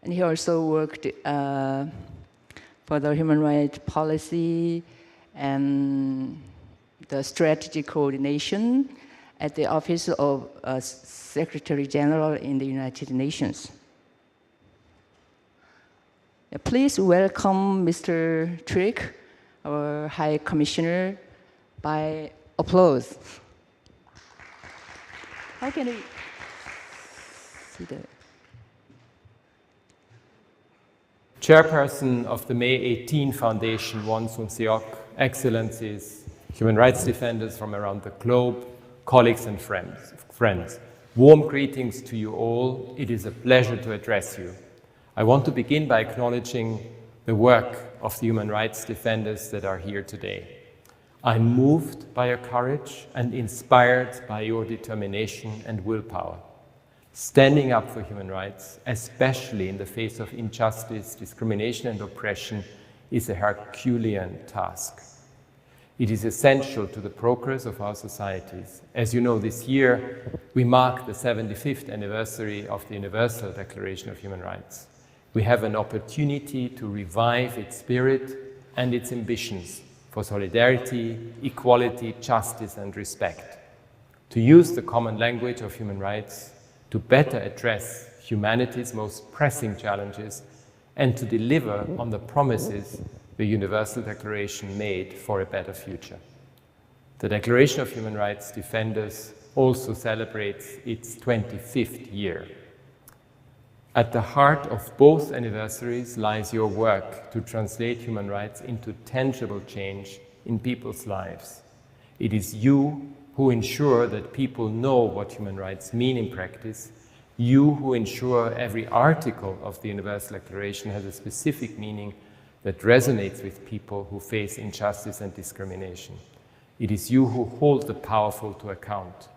And he also worked for the human rights policy and the strategy coordination at the Office of Secretary General in the United Nations. Please welcome Mr. Trick, our High Commissioner, by applause. How can we see that? Chairperson of the May 18 Foundation, Won Sun-seok, Excellencies, human rights defenders from around the globe, colleagues and friends. Warm greetings to you all. It is a pleasure to address you. I want to begin by acknowledging the work of the human rights defenders that are here today. I'm moved by your courage and inspired by your determination and willpower. Standing up for human rights, especially in the face of injustice, discrimination and oppression, is a Herculean task. It is essential to the progress of our societies. As you know, this year we mark the 75th anniversary of the Universal Declaration of Human Rights. We have an opportunity to revive its spirit and its ambitions for solidarity, equality, justice and respect. To use the common language of human rights to better address humanity's most pressing challenges and to deliver on the promises the Universal Declaration made for a better future. The Declaration of Human Rights Defenders also celebrates its 25th year. At the heart of both anniversaries lies your work to translate human rights into tangible change in people's lives. It is you who ensure that people know what human rights mean in practice, you who ensure every article of the Universal Declaration has a specific meaning that resonates with people who face injustice and discrimination. It is you who hold the powerful to account.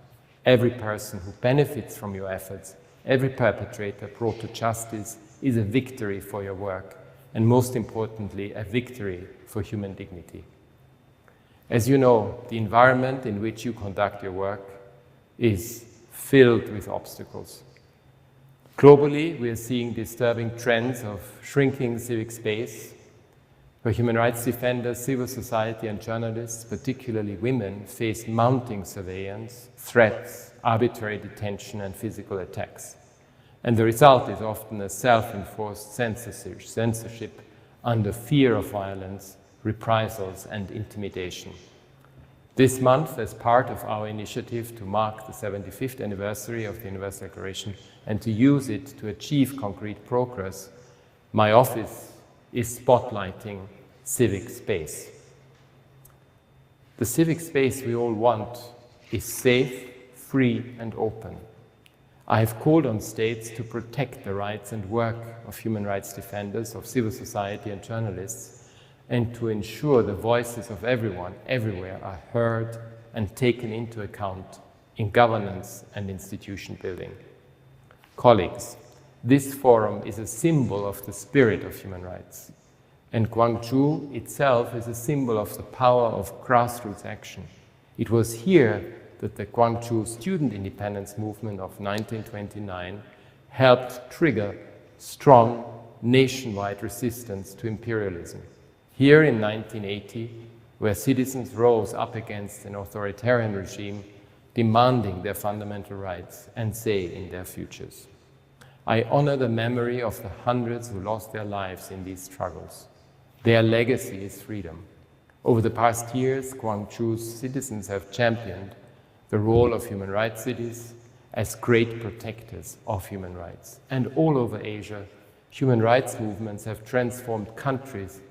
Every person who benefits from your efforts, every perpetrator brought to justice is a victory for your work, and most importantly, a victory for human dignity. As you know, the environment in which you conduct your work is filled with obstacles. Globally, we are seeing disturbing trends of shrinking civic space, where human rights defenders, civil society and journalists, particularly women, face mounting surveillance, threats, arbitrary detention and physical attacks. And the result is often a self-enforced censorship under fear of violence, reprisals and intimidation. This month, as part of our initiative to mark the 75th anniversary of the Universal Declaration and to use it to achieve concrete progress, my office is spotlighting civic space. The civic space we all want is safe, free and open. I have called on states to protect the rights and work of human rights defenders, of civil society and journalists, and to ensure the voices of everyone, everywhere, are heard and taken into account in governance and institution building. Colleagues, this forum is a symbol of the spirit of human rights, and Gwangju itself is a symbol of the power of grassroots action. It was here that the Gwangju student independence movement of 1929 helped trigger strong nationwide resistance to imperialism. Here in 1980, where citizens rose up against an authoritarian regime demanding their fundamental rights and say in their futures. I honor the memory of the hundreds who lost their lives in these struggles. Their legacy is freedom. Over the past years, Gwangju's citizens have championed the role of human rights cities as great protectors of human rights. And all over Asia, human rights movements have transformed countries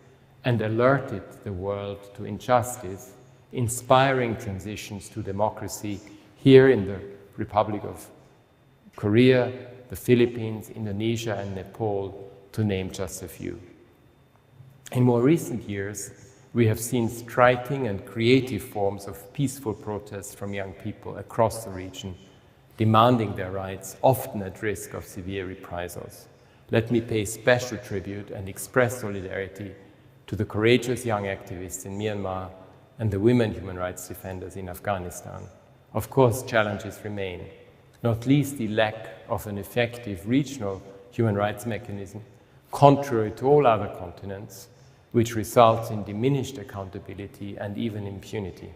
and alerted the world to injustice, inspiring transitions to democracy here in the Republic of Korea, the Philippines, Indonesia and Nepal, to name just a few. In more recent years, we have seen striking and creative forms of peaceful protests from young people across the region, demanding their rights, often at risk of severe reprisals. Let me pay special tribute and express solidarity to the courageous young activists in Myanmar and the women human rights defenders in Afghanistan. Of course, challenges remain, not least the lack of an effective regional human rights mechanism, contrary to all other continents, which results in diminished accountability and even impunity.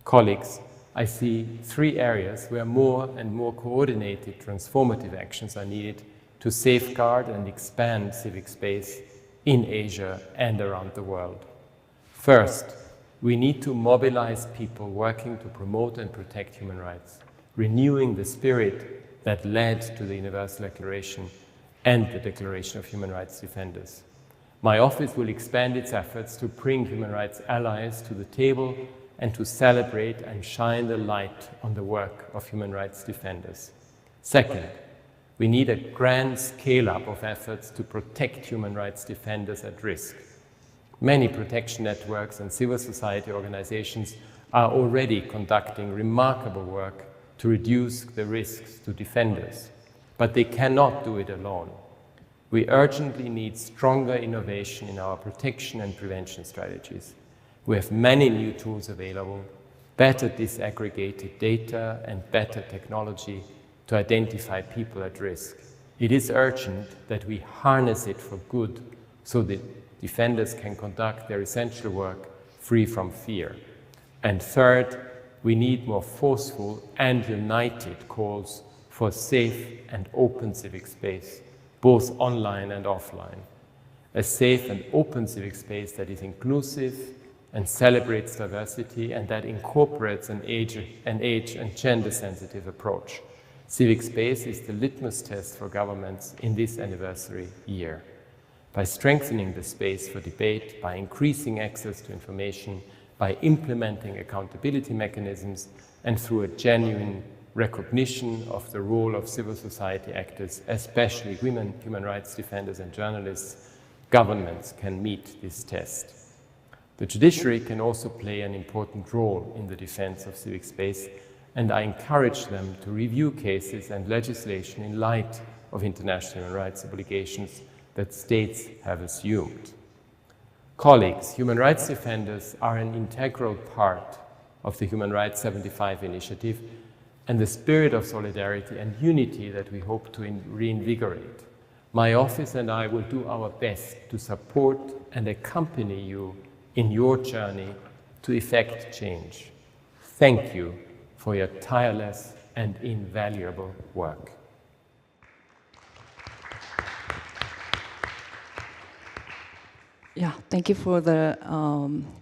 Colleagues, I see 3 areas where more and more coordinated transformative actions are needed to safeguard and expand civic space in Asia and around the world. First, we need to mobilize people working to promote and protect human rights, renewing the spirit that led to the Universal Declaration and the Declaration of Human Rights Defenders. My office will expand its efforts to bring human rights allies to the table and to celebrate and shine the light on the work of human rights defenders. Second, we need a grand scale-up of efforts to protect human rights defenders at risk. Many protection networks and civil society organizations are already conducting remarkable work to reduce the risks to defenders, but they cannot do it alone. We urgently need stronger innovation in our protection and prevention strategies. We have many new tools available, better disaggregated data and better technology to identify people at risk. It is urgent that we harness it for good so that defenders can conduct their essential work free from fear. And third, we need more forceful and united calls for safe and open civic space, both online and offline. A safe and open civic space that is inclusive and celebrates diversity and that incorporates an age and gender-sensitive approach. Civic space is the litmus test for governments in this anniversary year. By strengthening the space for debate, by increasing access to information, by implementing accountability mechanisms, and through a genuine recognition of the role of civil society actors, especially women, human rights defenders, and journalists, governments can meet this test. The judiciary can also play an important role in the defense of civic space, and I encourage them to review cases and legislation in light of international human rights obligations that states have assumed. Colleagues, human rights defenders are an integral part of the Human Rights 75 initiative and the spirit of solidarity and unity that we hope to reinvigorate. My office and I will do our best to support and accompany you in your journey to effect change. Thank you for your tireless and invaluable work. Yeah, thank you for the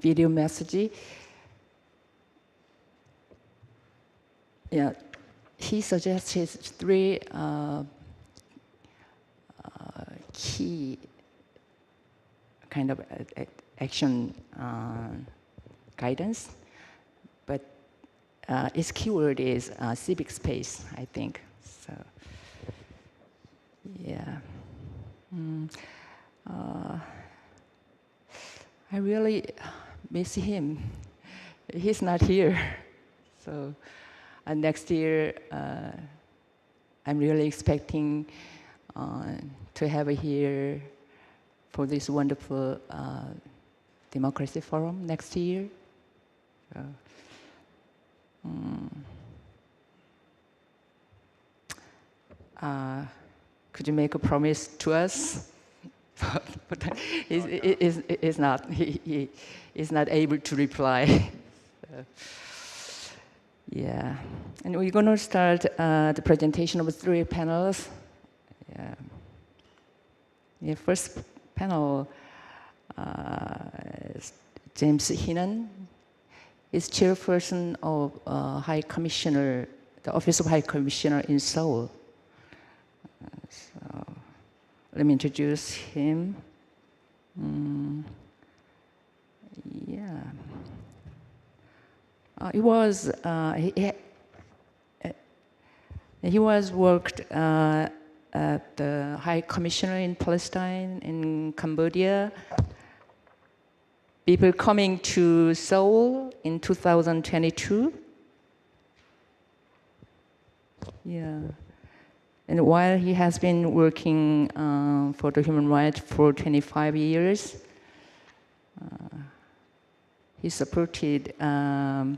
video message. Yeah, he suggested 3 key kind of action guidance, but its keyword is civic space, I think. So, yeah. I really miss him. He's not here. So next year, I'm really expecting to have here for this wonderful Democracy Forum next year. So, could you make a promise to us? But he's not. He is not able to reply. Yeah, and we're going to start the presentation of 3 panels. Yeah. Yeah, first panel, James Heenan is chairperson of High Commissioner, the Office of High Commissioner in Seoul. So let me introduce him. Yeah. He was worked at the High Commissioner in Palestine, in Cambodia. People coming to Seoul in 2022. Yeah. And while he has been working for the human rights for 25 years, he supported the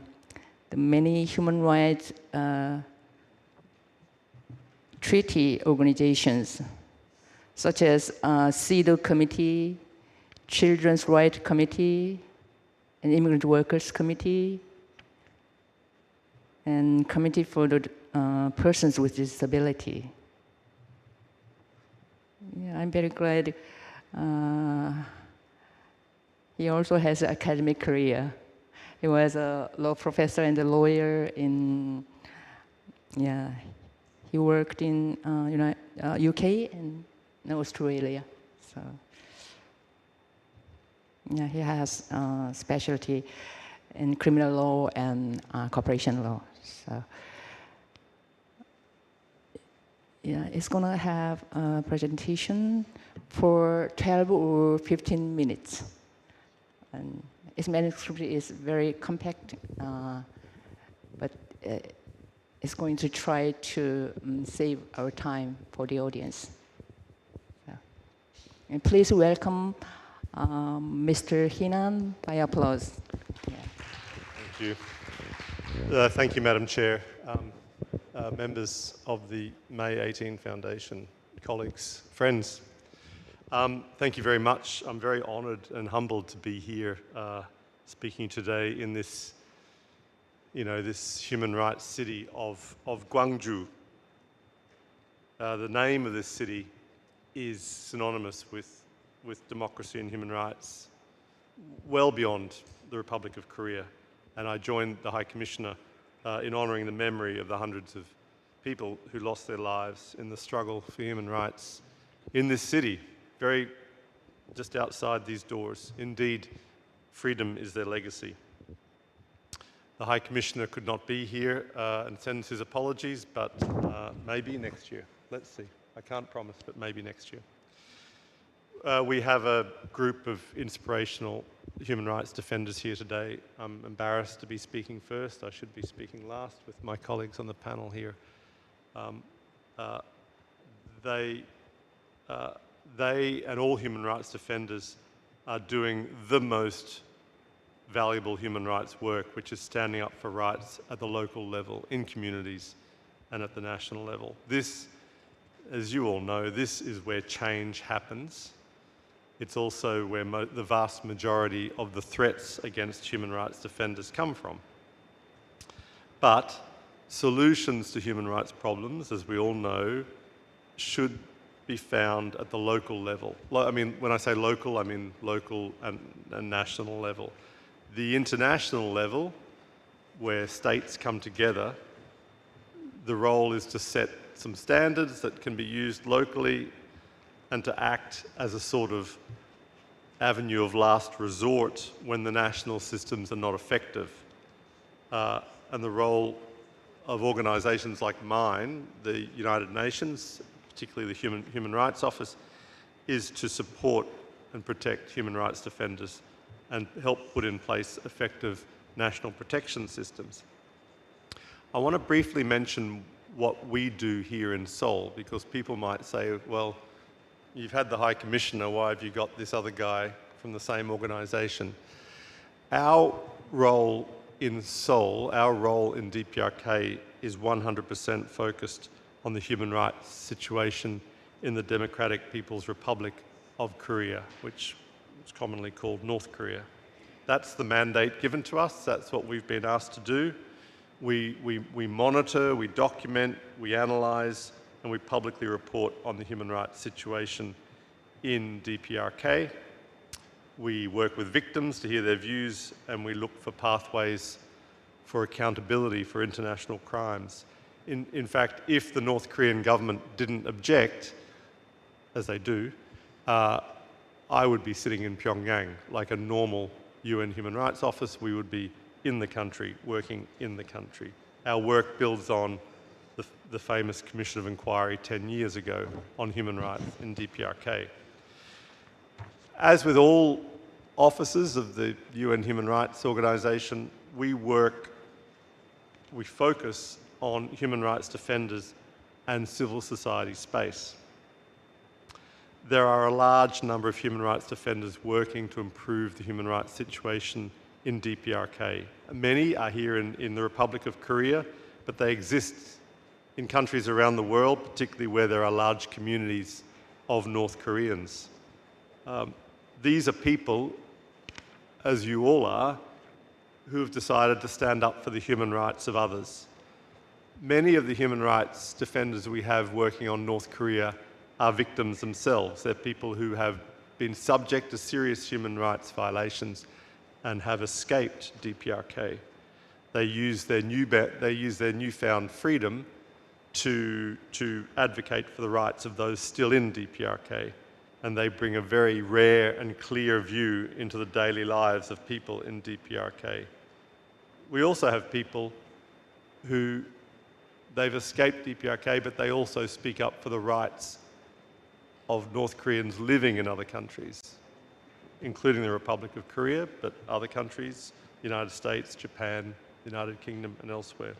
many human rights treaty organizations such as CEDAW Committee, Children's Rights Committee, and Immigrant Workers Committee, and Committee for the Persons with Disability. Yeah, I'm very glad he also has an academic career. He was a law professor and a lawyer in, yeah, he worked in UK and Australia. So, yeah, he has specialty in criminal law and corporation law. So, yeah, it's gonna have a presentation for 12 or 15 minutes. And its manuscript is very compact, but it's going to try to save our time for the audience. So, and please welcome Mr. Hinan by applause. Yeah. Thank you. Thank you, Madam Chair. Members of the May 18 Foundation, colleagues, friends. Thank you very much. I'm very honoured and humbled to be here speaking today in this, this human rights city of Gwangju. The name of this city is synonymous with democracy and human rights, well beyond the Republic of Korea. And I joined the High Commissioner in honouring the memory of the hundreds of people who lost their lives in the struggle for human rights in this city, very just outside these doors. Indeed, freedom is their legacy. The High Commissioner could not be here and sends his apologies, but maybe next year. Let's see. I can't promise, but maybe next year. We have a group of inspirational human rights defenders here today. I'm embarrassed to be speaking first. I should be speaking last with my colleagues on the panel here. They and all human rights defenders are doing the most valuable human rights work, which is standing up for rights at the local level, in communities, and at the national level. This, as you all know, this is where change happens. It's also where the vast majority of the threats against human rights defenders come from. But solutions to human rights problems, as we all know, should be found at the local level. I mean, when I say local, I mean local and national level. The international level, where states come together, the role is to set some standards that can be used locally and to act as a sort of avenue of last resort when the national systems are not effective. And the role of organisations like mine, the United Nations, particularly the Human Rights Office, is to support and protect human rights defenders and help put in place effective national protection systems. I want to briefly mention what we do here in Seoul, because people might say, well, you've had the High Commissioner, why have you got this other guy from the same organisation? Our role in Seoul, our role in DPRK is 100% focused on the human rights situation in the Democratic People's Republic of Korea, which is commonly called North Korea. That's the mandate given to us. That's what we've been asked to do. We monitor, we document, we analyse, and we publicly report on the human rights situation in DPRK. We work with victims to hear their views, and we look for pathways for accountability for international crimes. In fact, if the North Korean government didn't object, as they do, I would be sitting in Pyongyang like a normal UN Human Rights Office. We would be in the country, working in the country. Our work builds on the famous Commission of Inquiry 10 years ago on human rights in DPRK. As with all offices of the UN Human Rights Organization, we focus on human rights defenders and civil society space. There are a large number of human rights defenders working to improve the human rights situation in DPRK. Many are here in the Republic of Korea, but they exist in countries around the world, particularly where there are large communities of North Koreans. These are people, as you all are, who have decided to stand up for the human rights of others. Many of the human rights defenders we have working on North Korea are victims themselves. They're people who have been subject to serious human rights violations and have escaped DPRK. They use their newfound freedom to advocate for the rights of those still in DPRK, and they bring a very rare and clear view into the daily lives of people in DPRK. We also have people who they've escaped DPRK, but they also speak up for the rights of North Koreans living in other countries, including the Republic of Korea, but other countries, the United States, Japan, the United Kingdom, and elsewhere.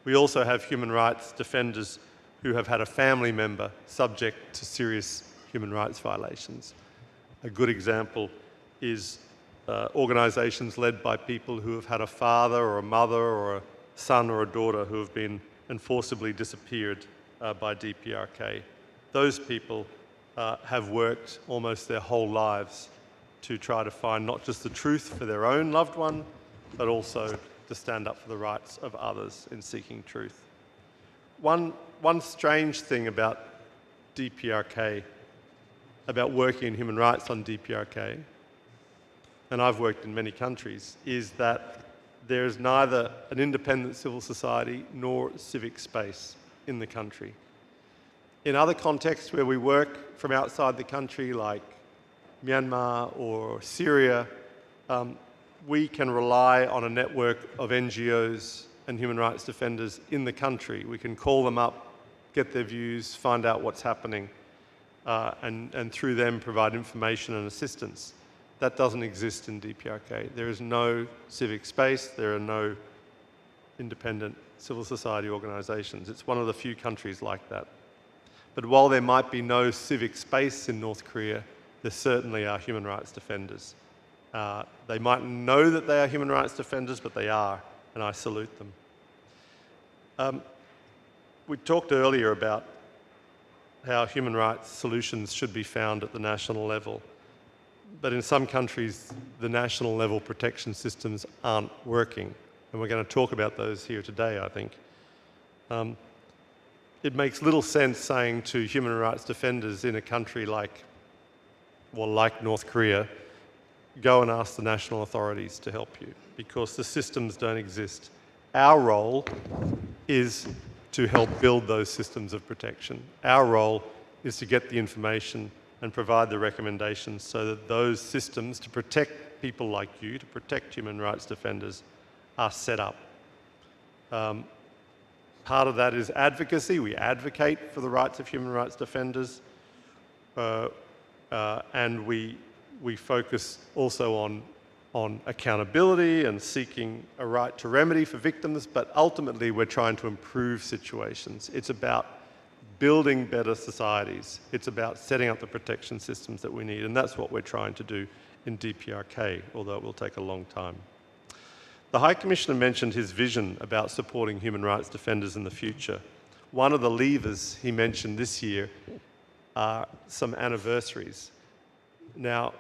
We also have human rights defenders who have had a family member subject to serious human rights violations. A good example is organisations led by people who have had a father or a mother or a son or a daughter who have been enforcibly disappeared by DPRK. Those people have worked almost their whole lives to try to find not just the truth for their own loved one, but also to stand up for the rights of others in seeking truth. One strange thing about DPRK, about working in human rights on DPRK, and I've worked in many countries, is that there is neither an independent civil society nor civic space in the country. In other contexts where we work from outside the country, like Myanmar or Syria, we can rely on a network of NGOs and human rights defenders in the country. We can call them up, get their views, find out what's happening, and through them provide information and assistance. That doesn't exist in DPRK. There is no civic space, there are no independent civil society organisations. It's one of the few countries like that. But while there might be no civic space in North Korea, there certainly are human rights defenders. They might know that they are human rights defenders, but they are, and I salute them. We talked earlier about how human rights solutions should be found at the national level. But in some countries, the national level protection systems aren't working. And we're going to talk about those here today, I think. It makes little sense saying to human rights defenders in a country like North Korea, go and ask the national authorities to help you, because the systems don't exist. Our role is to help build those systems of protection. Our role is to get the information and provide the recommendations so that those systems to protect people like you, to protect human rights defenders, are set up. Part of that is advocacy. We advocate for the rights of human rights defenders, and we focus also on accountability and seeking a right to remedy for victims, but ultimately we're trying to improve situations. It's about building better societies. It's about setting up the protection systems that we need, and that's what we're trying to do in DPRK, although it will take a long time. The High Commissioner mentioned his vision about supporting human rights defenders in the future. One of the levers he mentioned this year are some anniversaries. Now,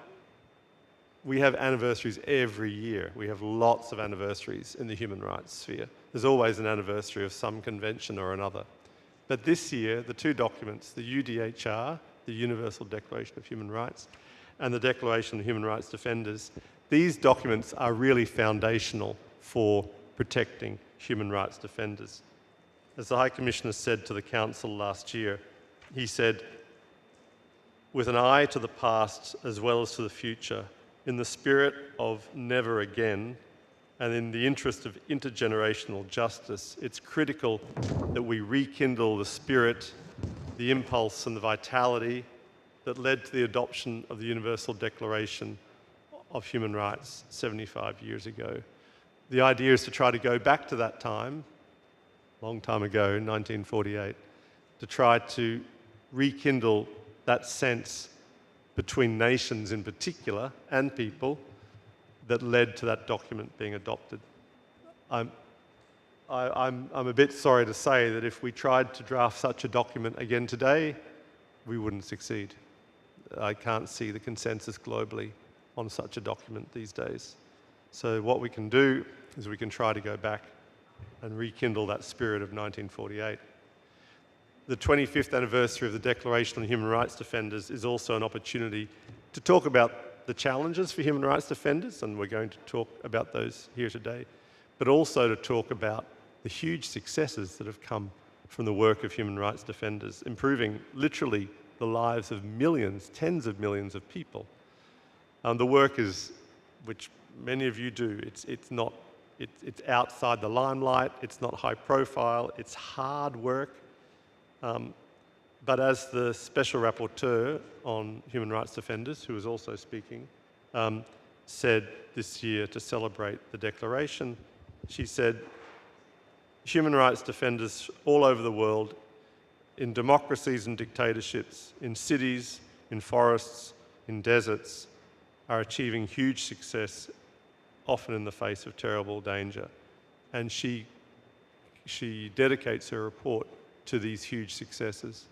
we have anniversaries every year. We have lots of anniversaries in the human rights sphere. There's always an anniversary of some convention or another. But this year, the two documents, the UDHR, the Universal Declaration of Human Rights, and the Declaration of Human Rights Defenders, these documents are really foundational for protecting human rights defenders. As the High Commissioner said to the Council last year, he said, with an eye to the past as well as to the future, in the spirit of never again, and in the interest of intergenerational justice, it's critical that we rekindle the spirit, the impulse and the vitality that led to the adoption of the Universal Declaration of Human Rights 75 years ago. The idea is to try to go back to that time, long time ago, 1948, to try to rekindle that sense between nations in particular and people that led to that document being adopted. I'm a bit sorry to say that if we tried to draft such a document again today, we wouldn't succeed. I can't see the consensus globally on such a document these days. So what we can do is we can try to go back and rekindle that spirit of 1948. The 25th anniversary of the Declaration on Human Rights Defenders is also an opportunity to talk about the challenges for human rights defenders, and we're going to talk about those here today, but also to talk about the huge successes that have come from the work of human rights defenders, improving literally the lives of millions, tens of millions of people. The work is, which many of you do, it's outside the limelight, it's not high profile, it's hard work. But as the Special Rapporteur on Human Rights Defenders, who is also speaking, said this year to celebrate the Declaration, she said, human rights defenders all over the world, in democracies and dictatorships, in cities, in forests, in deserts, are achieving huge success, often in the face of terrible danger. And she dedicates her report to these huge successes.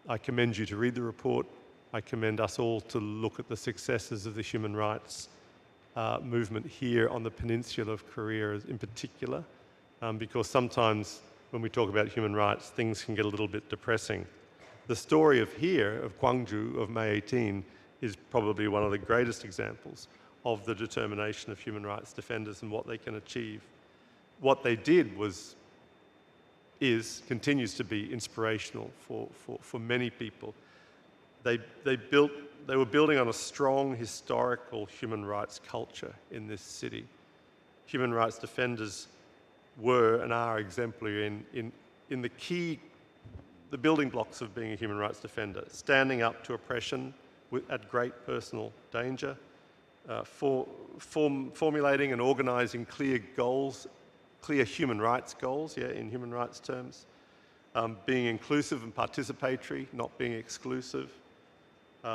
I commend you to read the report. I commend us all to look at the successes of the human rights movement here on the peninsula of Korea in particular, because sometimes when we talk about human rights, things can get a little bit depressing. The story of here, of Gwangju, of May 18, is probably one of the greatest examples of the determination of human rights defenders and what they can achieve. What they did continues to be inspirational for many people. They were building on a strong historical human rights culture in this city. Human rights defenders were and are exemplary in the building blocks of being a human rights defender, standing up to oppression at great personal danger, formulating and organising clear goals, clear human rights goals, in human rights terms, being inclusive and participatory, not being exclusive,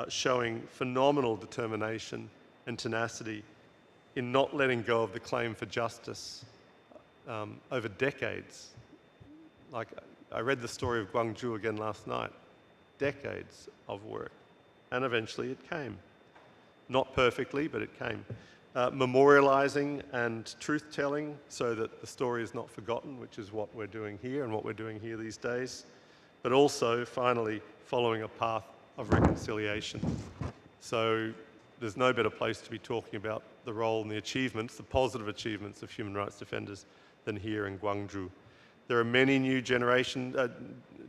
showing phenomenal determination and tenacity in not letting go of the claim for justice over decades. Like, I read the story of Gwangju again last night. Decades of work. And eventually it came. Not perfectly, but it came. Memorializing and truth-telling so that the story is not forgotten, which is what we're doing here and what we're doing here these days. But also, finally, following a path of reconciliation. So there's no better place to be talking about the role and the achievements, the positive achievements of human rights defenders than here in Gwangju. There are many new generation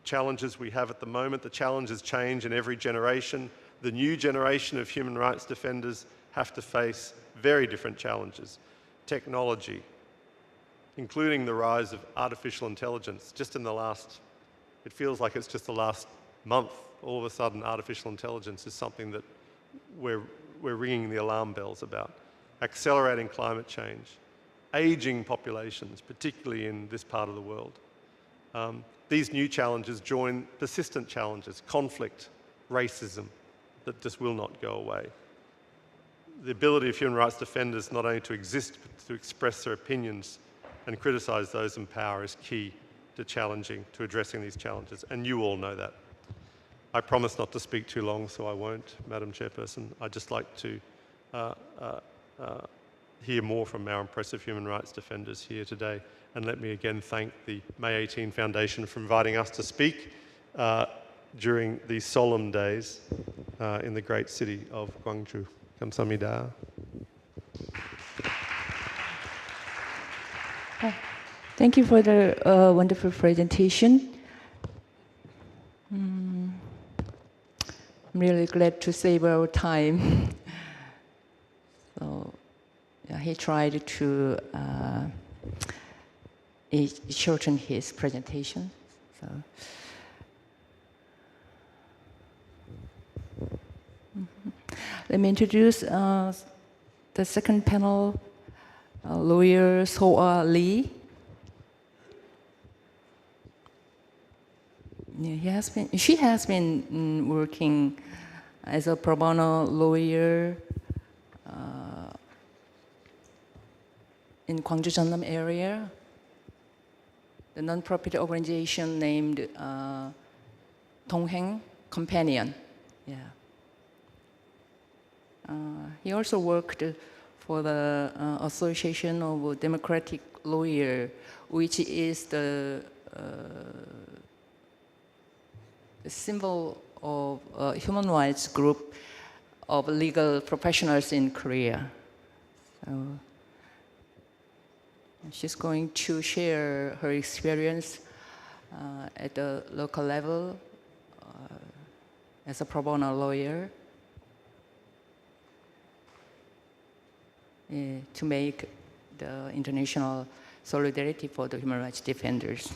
challenges we have at the moment. The challenges change in every generation. The new generation of human rights defenders have to face very different challenges. Technology, including the rise of artificial intelligence. Just in the last, it feels like it's just the last month, all of a sudden artificial intelligence is something that we're ringing the alarm bells about. Accelerating climate change, aging populations, particularly in this part of the world. These new challenges join persistent challenges, conflict, racism, that just will not go away. The ability of human rights defenders not only to exist, but to express their opinions and criticise those in power is key to addressing these challenges, and you all know that. I promise not to speak too long, so I won't, Madam Chairperson. I'd just like to hear more from our impressive human rights defenders here today. And let me again thank the May 18 Foundation for inviting us to speak during these solemn days in the great city of Gwangju. 감사합니다. Thank you for the wonderful presentation. I'm really glad to save our time. So, he tried to shorten his presentation. So. Let me introduce the second panel, lawyer So-Ah Lee. Yeah, she has been working as a pro bono lawyer in Gwangju Jeonnam area. The non-profit organization named 동행, companion. Yeah. He also worked for the Association of Democratic Lawyers, which is the symbol of a human rights group of legal professionals in Korea. So she's going to share her experience at the local level as a pro bono lawyer to make the international solidarity for the human rights defenders.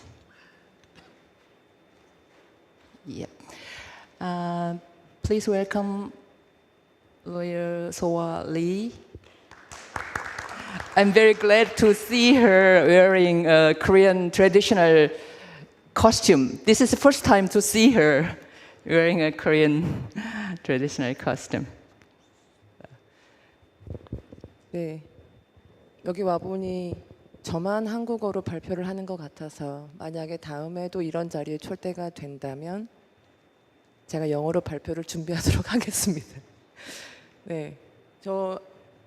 Yep. Please welcome lawyer Soa Lee. I'm very glad to see her wearing a Korean traditional costume. This is the first time to see her wearing a Korean traditional costume. 네, 여기 와보니 저만 한국어로 발표를 하는 것 같아서 만약에 다음에도 이런 자리에 초대가 된다면 제가 영어로 발표를 준비하도록 하겠습니다. 네,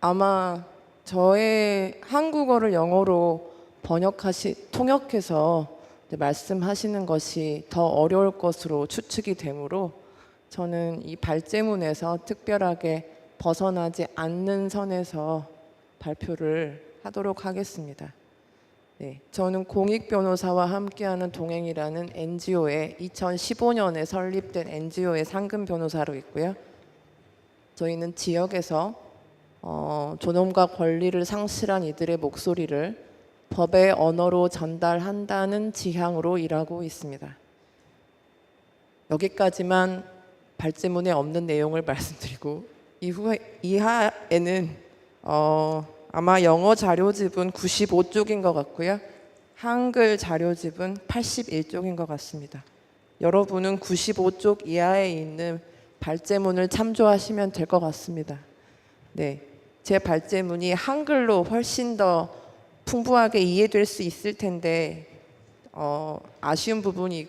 아마 저의 한국어를 영어로 통역해서 말씀하시는 것이 더 어려울 것으로 추측이 되므로 저는 이 발제문에서 특별하게 벗어나지 않는 선에서 발표를 하도록 하겠습니다. 네, 저는 공익변호사와 함께하는 동행이라는 NGO의 2015년에 설립된 NGO의 상근 변호사로 있고요. 저희는 지역에서 존엄과 권리를 상실한 이들의 목소리를 법의 언어로 전달한다는 지향으로 일하고 있습니다. 여기까지만 발제문에 없는 내용을 말씀드리고 이하에는 아마 영어 자료집은 95쪽인 것 같고요. 한글 자료집은 81쪽인 것 같습니다. 여러분은 95쪽 이하에 있는 발제문을 참조하시면 될 것 같습니다. 네, 제 발제문이 한글로 훨씬 더 풍부하게 이해될 수 있을 텐데 아쉬운 부분이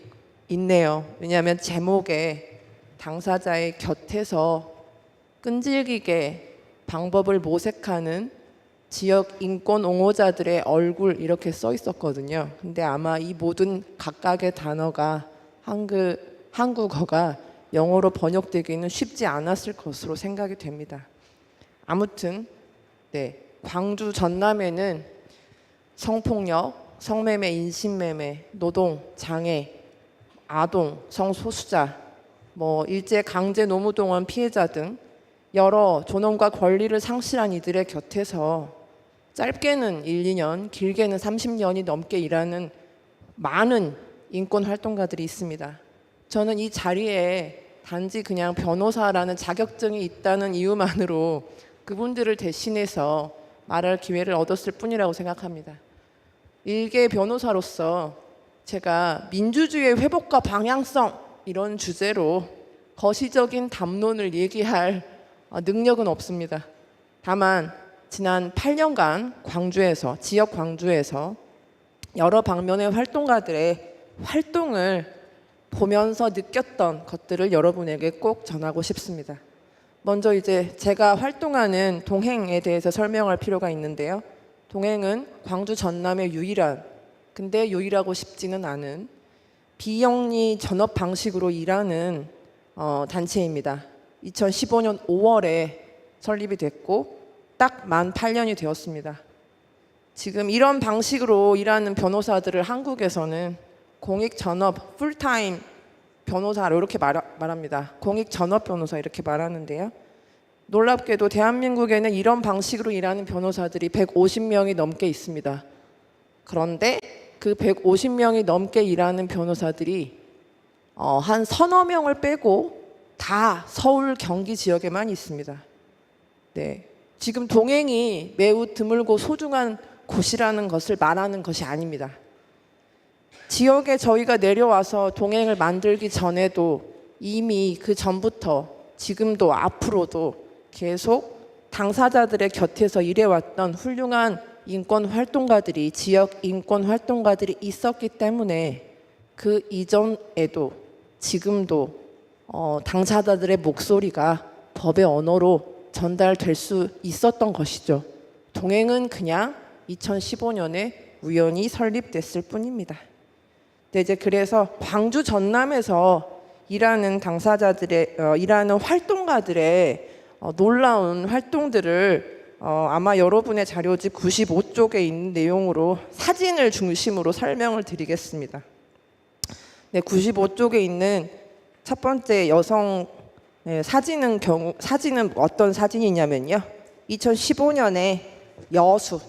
있네요. 왜냐하면 제목에 당사자의 곁에서 끈질기게 방법을 모색하는 지역 인권옹호자들의 얼굴 이렇게 써 있었거든요. 근데 아마 이 모든 각각의 단어가 한국어가 영어로 번역되기는 쉽지 않았을 것으로 생각이 됩니다. 아무튼 네, 광주 전남에는 성폭력, 성매매, 인신매매, 노동, 장애, 아동, 성소수자, 일제 강제 노무동원 피해자 등 여러 존엄과 권리를 상실한 이들의 곁에서 짧게는 1, 2년, 길게는 30년이 넘게 일하는 많은 인권 활동가들이 있습니다. 저는 이 자리에 단지 그냥 변호사라는 자격증이 있다는 이유만으로 그분들을 대신해서 말할 기회를 얻었을 뿐이라고 생각합니다. 일개 변호사로서 제가 민주주의의 회복과 방향성 이런 주제로 거시적인 담론을 얘기할 능력은 없습니다. 다만 지난 8년간 지역 광주에서 여러 방면의 활동가들의 활동을 보면서 느꼈던 것들을 여러분에게 꼭 전하고 싶습니다. 먼저 이제 제가 활동하는 동행에 대해서 설명할 필요가 있는데요. 동행은 광주 전남의 근데 유일하고 싶지는 않은 비영리 전업 방식으로 일하는 단체입니다. 2015년 5월에 설립이 됐고 딱 만 8년이 되었습니다. 지금 이런 방식으로 일하는 변호사들을 한국에서는 공익 전업 풀타임 변호사로 이렇게 말합니다. 공익 전업 변호사 이렇게 말하는데요. 놀랍게도 대한민국에는 이런 방식으로 일하는 변호사들이 150명이 넘게 있습니다. 그런데 그 150명이 넘게 일하는 변호사들이 한 서너 명을 빼고 다 서울, 경기 지역에만 있습니다. 네, 지금 동행이 매우 드물고 소중한 곳이라는 것을 말하는 것이 아닙니다. 지역에 저희가 내려와서 동행을 만들기 전에도 이미 그 전부터 지금도 앞으로도 계속 당사자들의 곁에서 일해왔던 훌륭한 인권 활동가들이 지역 인권 활동가들이 있었기 때문에 그 이전에도 지금도 당사자들의 목소리가 법의 언어로 전달될 수 있었던 것이죠. 동행은 그냥 2015년에 우연히 설립됐을 뿐입니다. 네, 이제 그래서 광주 전남에서 일하는 당사자들의 일하는 활동가들의 놀라운 활동들을 아마 여러분의 자료집 95쪽에 있는 내용으로 사진을 중심으로 설명을 드리겠습니다. 네, 95쪽에 있는 첫 번째 여성 사진은 어떤 사진이냐면요. 2015년에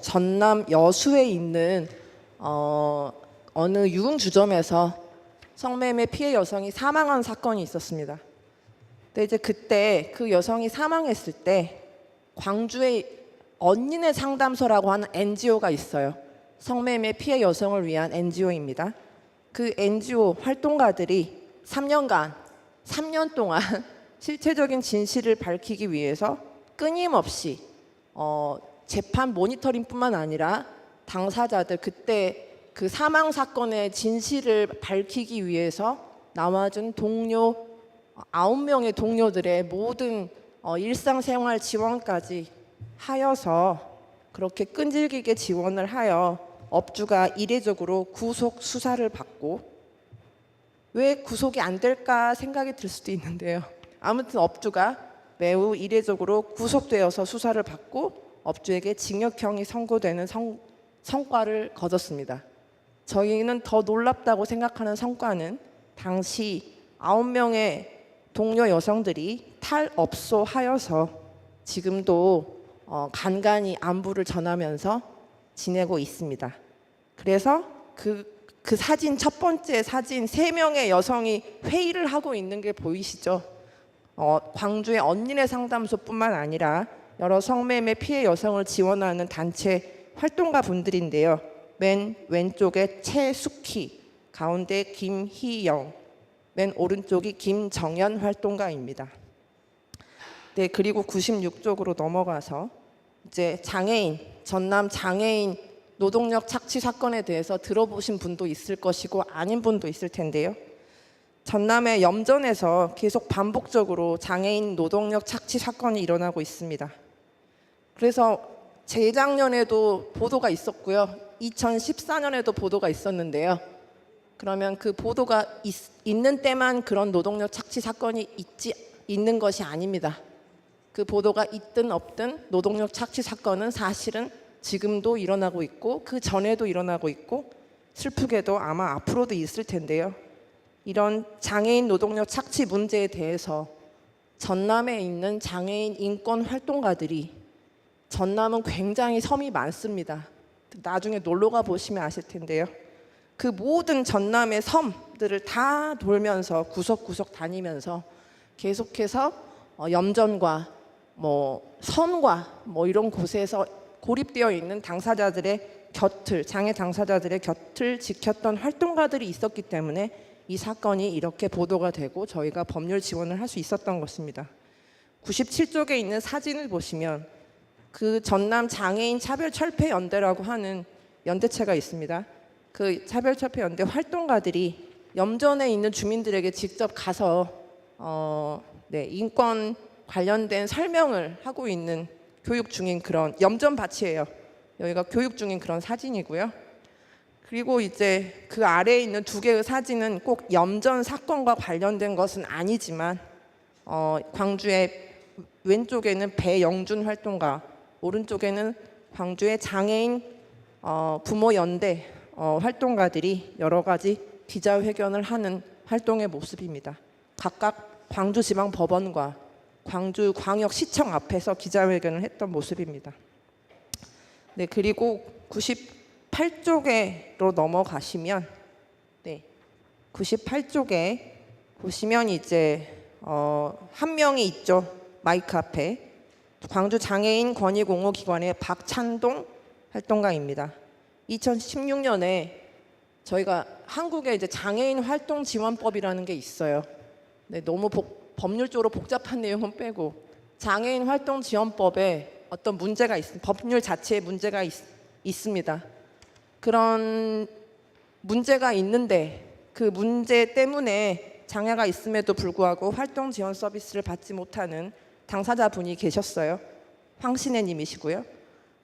전남 여수에 있는 어느 유흥주점에서 성매매 피해 여성이 사망한 사건이 있었습니다. 근데 이제 그때 그 여성이 사망했을 때 광주에 언니네 상담소라고 하는 NGO가 있어요. 성매매 피해 여성을 위한 NGO입니다. 그 NGO 활동가들이 3년 동안 실체적인 진실을 밝히기 위해서 끊임없이 재판 모니터링뿐만 아니라 당사자들 그때 그 사망 사건의 진실을 밝히기 위해서 나와준 동료 9명의 동료들의 모든 일상생활 지원까지 하여서 그렇게 끈질기게 지원을 하여 업주가 이례적으로 구속 수사를 받고 왜 구속이 안 될까 생각이 들 수도 있는데요. 아무튼 업주가 매우 이례적으로 구속되어서 수사를 받고 업주에게 징역형이 선고되는 성과를 거뒀습니다. 저희는 더 놀랍다고 생각하는 성과는 당시 9명의 동료 여성들이 탈업소하여서 지금도 간간히 안부를 전하면서 지내고 있습니다. 그래서 그 사진 첫 번째 사진 3명의 여성이 회의를 하고 있는 게 보이시죠? 광주의 언니네 상담소뿐만 아니라 여러 성매매 피해 여성을 지원하는 단체 활동가 분들인데요. 맨 왼쪽에 최숙희, 가운데 김희영, 맨 오른쪽이 김정연 활동가입니다. 네, 그리고 96쪽으로 넘어가서 이제 전남 장애인 노동력 착취 사건에 대해서 들어보신 분도 있을 것이고 아닌 분도 있을 텐데요. 전남의 염전에서 계속 반복적으로 장애인 노동력 착취 사건이 일어나고 있습니다. 그래서 재작년에도 보도가 있었고요. 2014년에도 보도가 있었는데요. 그러면 그 보도가 있는 때만 그런 노동력 착취 사건이 있는 것이 아닙니다. 그 보도가 있든 없든 노동력 착취 사건은 사실은 지금도 일어나고 있고 그 전에도 일어나고 있고 슬프게도 아마 앞으로도 있을 텐데요. 이런 장애인 노동력 착취 문제에 대해서 전남에 있는 장애인 인권 활동가들이 전남은 굉장히 섬이 많습니다. 나중에 놀러가 보시면 아실 텐데요. 그 모든 전남의 섬들을 다 돌면서 구석구석 다니면서 계속해서 염전과 선과 이런 곳에서 고립되어 있는 당사자들의 장애 당사자들의 곁을 지켰던 활동가들이 있었기 때문에 이 사건이 이렇게 보도가 되고 저희가 법률 지원을 할 수 있었던 것입니다. 97쪽에 있는 사진을 보시면 그 전남 장애인 차별철폐연대라고 하는 연대체가 있습니다. 그 차별철폐연대 활동가들이 염전에 있는 주민들에게 직접 가서 인권 관련된 설명을 하고 있는 교육 중인 그런 염전 밭이에요. 여기가 교육 중인 그런 사진이고요. 그리고 이제 그 아래에 있는 2개의 사진은 꼭 염전 사건과 관련된 것은 아니지만 광주의 왼쪽에는 배영준 활동가, 오른쪽에는 광주의 장애인 부모연대 활동가들이 여러 가지 기자회견을 하는 활동의 모습입니다. 각각 광주지방법원과 광주광역시청 앞에서 기자회견을 했던 모습입니다. 네, 그리고 98쪽으로 넘어가시면 98쪽에 보시면 이제 한 명이 있죠. 마이크 앞에 광주 장애인 권익옹호기관의 박찬동 활동가입니다. 2016년에 저희가 한국에 이제 장애인 활동 지원법이라는 게 있어요. 네, 너무 법률적으로 복잡한 내용은 빼고 장애인 활동 지원법에 어떤 문제가 법률 자체에 문제가 있습니다. 그런 문제가 있는데 그 문제 때문에 장애가 있음에도 불구하고 활동 지원 서비스를 받지 못하는 당사자분이 계셨어요. 황신혜 님이시고요.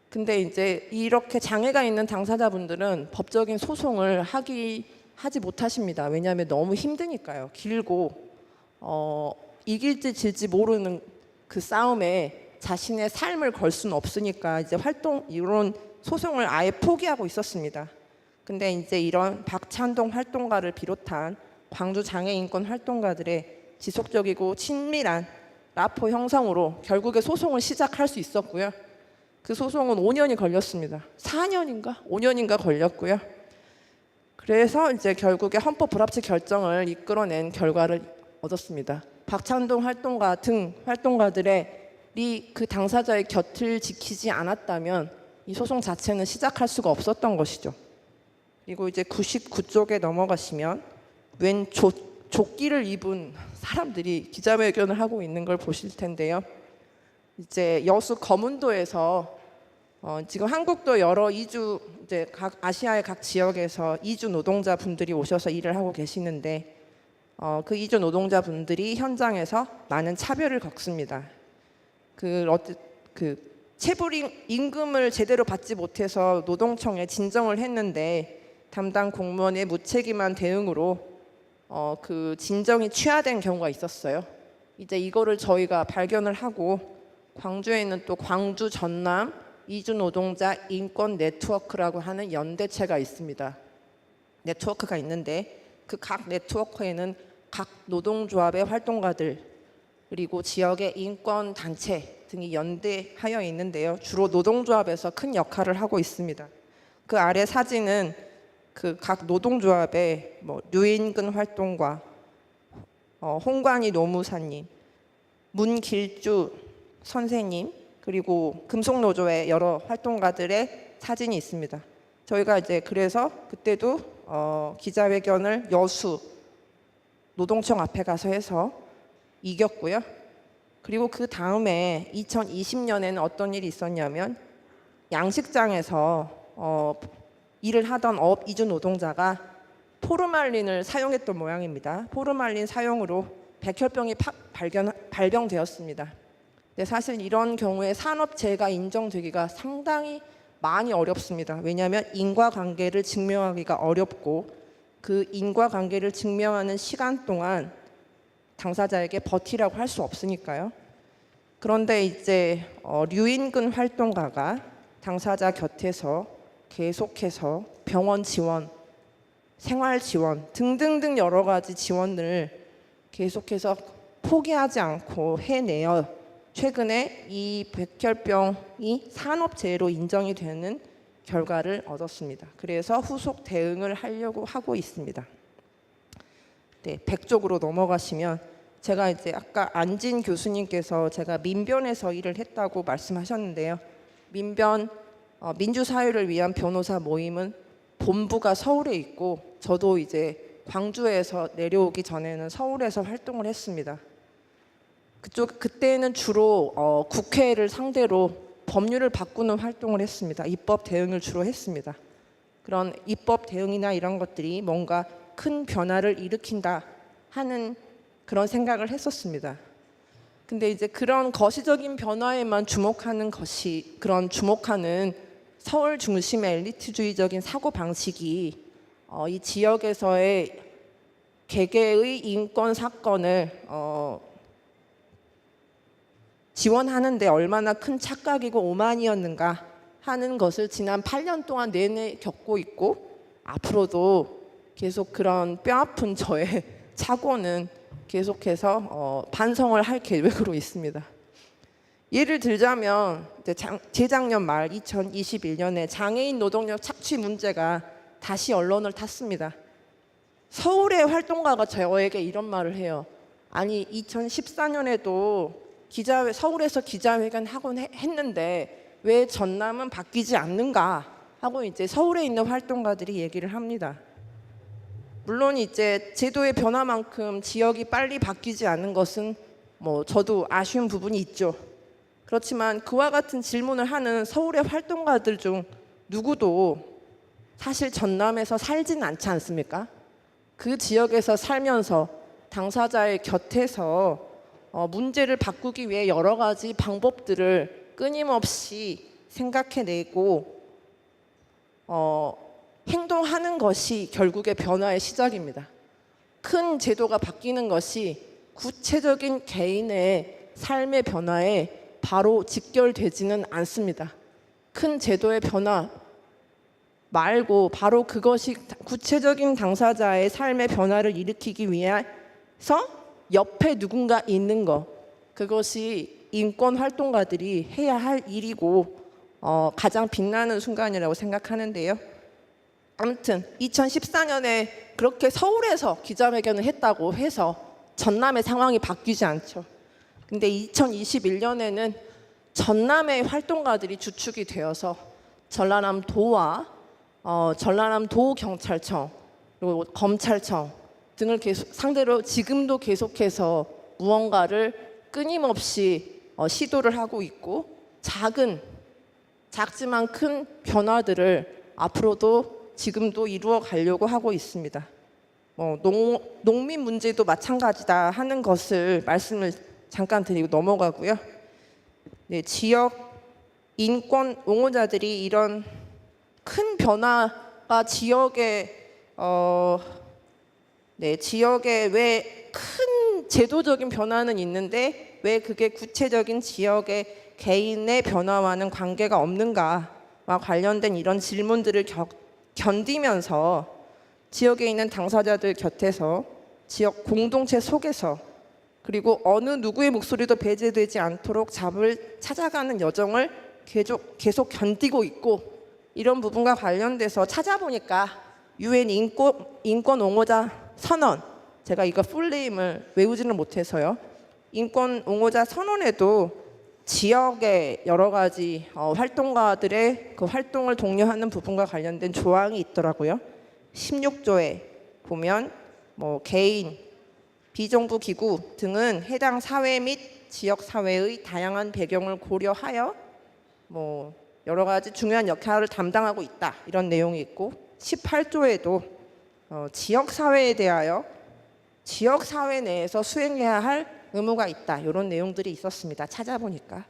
근데 이제 이렇게 장애가 있는 당사자분들은 법적인 소송을 하지 못하십니다. 왜냐하면 너무 힘드니까요. 길고 이길지 질지 모르는 그 싸움에 자신의 삶을 걸 수는 없으니까 이제 이런 소송을 아예 포기하고 있었습니다. 근데 이제 이런 박찬동 활동가를 비롯한 광주 장애인권 활동가들의 지속적이고 친밀한 라포 형성으로 결국에 소송을 시작할 수 있었고요. 그 소송은 5년이 걸렸습니다. 4년인가? 5년인가 걸렸고요. 그래서 이제 결국에 헌법 불합치 결정을 이끌어낸 결과를 얻었습니다. 박찬동 활동가 등 활동가들이 그 당사자의 곁을 지키지 않았다면 이 소송 자체는 시작할 수가 없었던 것이죠. 그리고 이제 99쪽에 넘어가시면 웬 조끼를 입은 사람들이 기자회견을 하고 있는 걸 보실 텐데요. 이제 여수 거문도에서 지금 한국도 여러 이주 이제 각 아시아의 각 지역에서 이주 노동자 분들이 오셔서 일을 하고 계시는데 그 이주 노동자 분들이 현장에서 많은 차별을 겪습니다. 체불 임금을 제대로 받지 못해서 노동청에 진정을 했는데 담당 공무원의 무책임한 대응으로 그 진정이 취하된 경우가 있었어요. 이제 이거를 저희가 발견을 하고 광주에 있는 또 광주 전남 이주 노동자 인권 네트워크라고 하는 연대체가 있습니다. 네트워크가 있는데 그 각 네트워크에는 각 노동조합의 활동가들 그리고 지역의 인권 단체 등이 연대하여 있는데요. 주로 노동조합에서 큰 역할을 하고 있습니다. 그 아래 사진은 그 각 노동조합의 류인근 활동가, 홍관희 노무사님, 문길주 선생님 그리고 금속노조의 여러 활동가들의 사진이 있습니다. 저희가 이제 그래서 그때도 기자회견을 여수 노동청 앞에 가서 해서 이겼고요. 그리고 그 다음에 2020년에는 어떤 일이 있었냐면 양식장에서 일을 하던 이주 노동자가 포르말린을 사용했던 모양입니다. 포르말린 사용으로 백혈병이 발병되었습니다. 근데 사실 이런 경우에 산업재해가 인정되기가 상당히 많이 어렵습니다. 왜냐하면 인과관계를 증명하기가 어렵고 그 인과관계를 증명하는 시간 동안 당사자에게 버티라고 할 수 없으니까요. 그런데 이제 류인근 활동가가 당사자 곁에서 계속해서 병원 지원, 생활 지원 등등등 여러 가지 지원을 계속해서 포기하지 않고 해내어 최근에 이 백혈병이 산업재해로 인정이 되는 결과를 얻었습니다. 그래서 후속 대응을 하려고 하고 있습니다. 네, 100쪽으로 넘어가시면 제가 이제 아까 안진 교수님께서 제가 민변에서 일을 했다고 말씀하셨는데요. 민변 민주사회를 위한 변호사 모임은 본부가 서울에 있고 저도 이제 광주에서 내려오기 전에는 서울에서 활동을 했습니다. 그때는 주로 국회를 상대로 법률을 바꾸는 활동을 했습니다. 입법 대응을 주로 했습니다. 그런 입법 대응이나 이런 것들이 뭔가 큰 변화를 일으킨다 하는 그런 생각을 했었습니다. 근데 이제 그런 거시적인 변화에만 주목하는 서울 중심의 엘리트주의적인 사고 방식이 이 지역에서의 개개의 인권 사건을 지원하는데 얼마나 큰 착각이고 오만이었는가 하는 것을 지난 8년 동안 내내 겪고 있고 앞으로도 계속 그런 뼈아픈 저의 착오는 계속해서 반성을 할 계획으로 있습니다. 예를 들자면 재작년 말 2021년에 장애인 노동력 착취 문제가 다시 언론을 탔습니다. 서울의 활동가가 저에게 이런 말을 해요. 아니 2014년에도 서울에서 기자회견 하곤 했는데 왜 전남은 바뀌지 않는가 하고 이제 서울에 있는 활동가들이 얘기를 합니다. 물론 이제 제도의 변화만큼 지역이 빨리 바뀌지 않는 것은 저도 아쉬운 부분이 있죠. 그렇지만 그와 같은 질문을 하는 서울의 활동가들 중 누구도 사실 전남에서 살진 않지 않습니까? 그 지역에서 살면서 당사자의 곁에서 문제를 바꾸기 위해 여러 가지 방법들을 끊임없이 생각해내고 행동하는 것이 결국에 변화의 시작입니다. 큰 제도가 바뀌는 것이 구체적인 개인의 삶의 변화에 바로 직결되지는 않습니다. 큰 제도의 변화 말고 바로 그것이 구체적인 당사자의 삶의 변화를 일으키기 위해서 옆에 누군가 있는 것, 그것이 인권 활동가들이 해야 할 일이고 가장 빛나는 순간이라고 생각하는데요. 아무튼 2014년에 그렇게 서울에서 기자회견을 했다고 해서 전남의 상황이 바뀌지 않죠. 근데 2021년에는 전남의 활동가들이 주축이 되어서 전라남도와 전라남도 경찰청 그리고 검찰청 등을 상대로 지금도 계속해서 무언가를 끊임없이 시도를 하고 있고 작지만 큰 변화들을 앞으로도 지금도 이루어 가려고 하고 있습니다. 농민 문제도 마찬가지다 하는 것을 말씀을 잠깐 드리고 넘어가고요. 네, 지역 인권 옹호자들이 이런 큰 변화가 지역에 왜 큰 제도적인 변화는 있는데 왜 그게 구체적인 지역의 개인의 변화와는 관계가 없는가와 관련된 이런 질문들을 견디면서 지역에 있는 당사자들 곁에서 지역 공동체 속에서 그리고 어느 누구의 목소리도 배제되지 않도록 답을 찾아가는 여정을 계속 견디고 있고, 이런 부분과 관련돼서 찾아보니까 UN 인권 옹호자 선언, 제가 이거 풀네임을 외우지는 못해서요. 인권 옹호자 선언에도 지역의 여러 가지 활동가들의 그 활동을 독려하는 부분과 관련된 조항이 있더라고요. 16조에 보면 개인, 비정부 기구 등은 해당 사회 및 지역 사회의 다양한 배경을 고려하여 여러 가지 중요한 역할을 담당하고 있다, 이런 내용이 있고, 18조에도 지역 사회에 대하여 지역 사회 내에서 수행해야 할 의무가 있다, 이런 내용들이 있었습니다. 찾아보니까.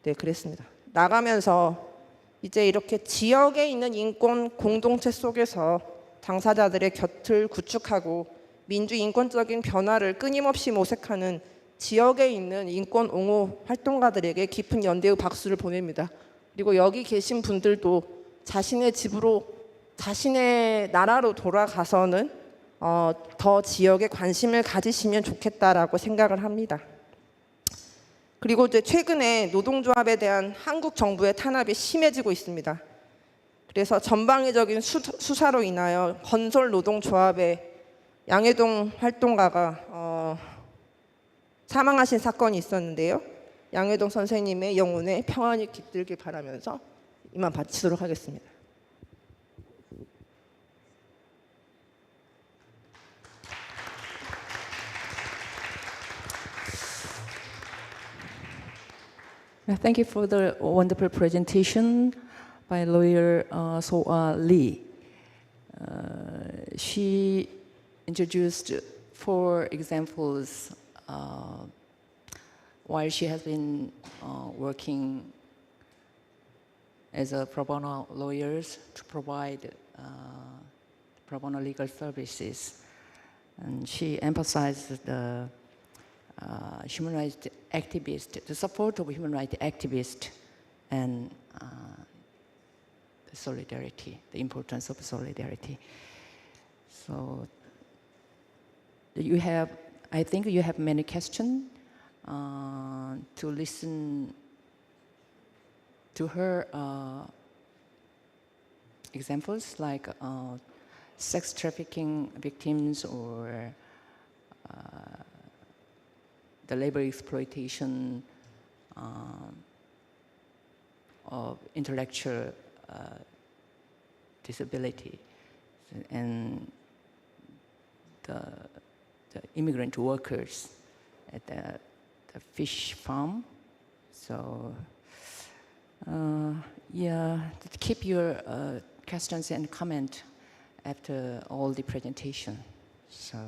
네, 그랬습니다. 나가면서 이제 이렇게 지역에 있는 인권 공동체 속에서 당사자들의 곁을 구축하고 민주 인권적인 변화를 끊임없이 모색하는 지역에 있는 인권 옹호 활동가들에게 깊은 연대의 박수를 보냅니다. 그리고 여기 계신 분들도 자신의 집으로, 자신의 나라로 돌아가서는 더 지역에 관심을 가지시면 좋겠다라고 생각을 합니다. 그리고 이제 최근에 노동조합에 대한 한국 정부의 탄압이 심해지고 있습니다. 그래서 전방위적인 수사로 인하여 건설 노동조합의 양해동 활동가가 사망하신 사건이 있었는데요. 양해동 선생님의 영혼에 평안이 깃들길 바라면서 이만 바치도록 하겠습니다. Thank you for the wonderful presentation by lawyer So Lee. She introduced 4 examples while she has been working as a pro bono lawyer to provide pro bono legal services. And she emphasized the human rights activists, the support of human rights activists, and solidarity, the importance of solidarity. So I think you have many questions to listen to her examples like sex trafficking victims or the labor exploitation of intellectual disability, and the immigrant workers at the fish farm. So keep your questions and comment after all the presentation. So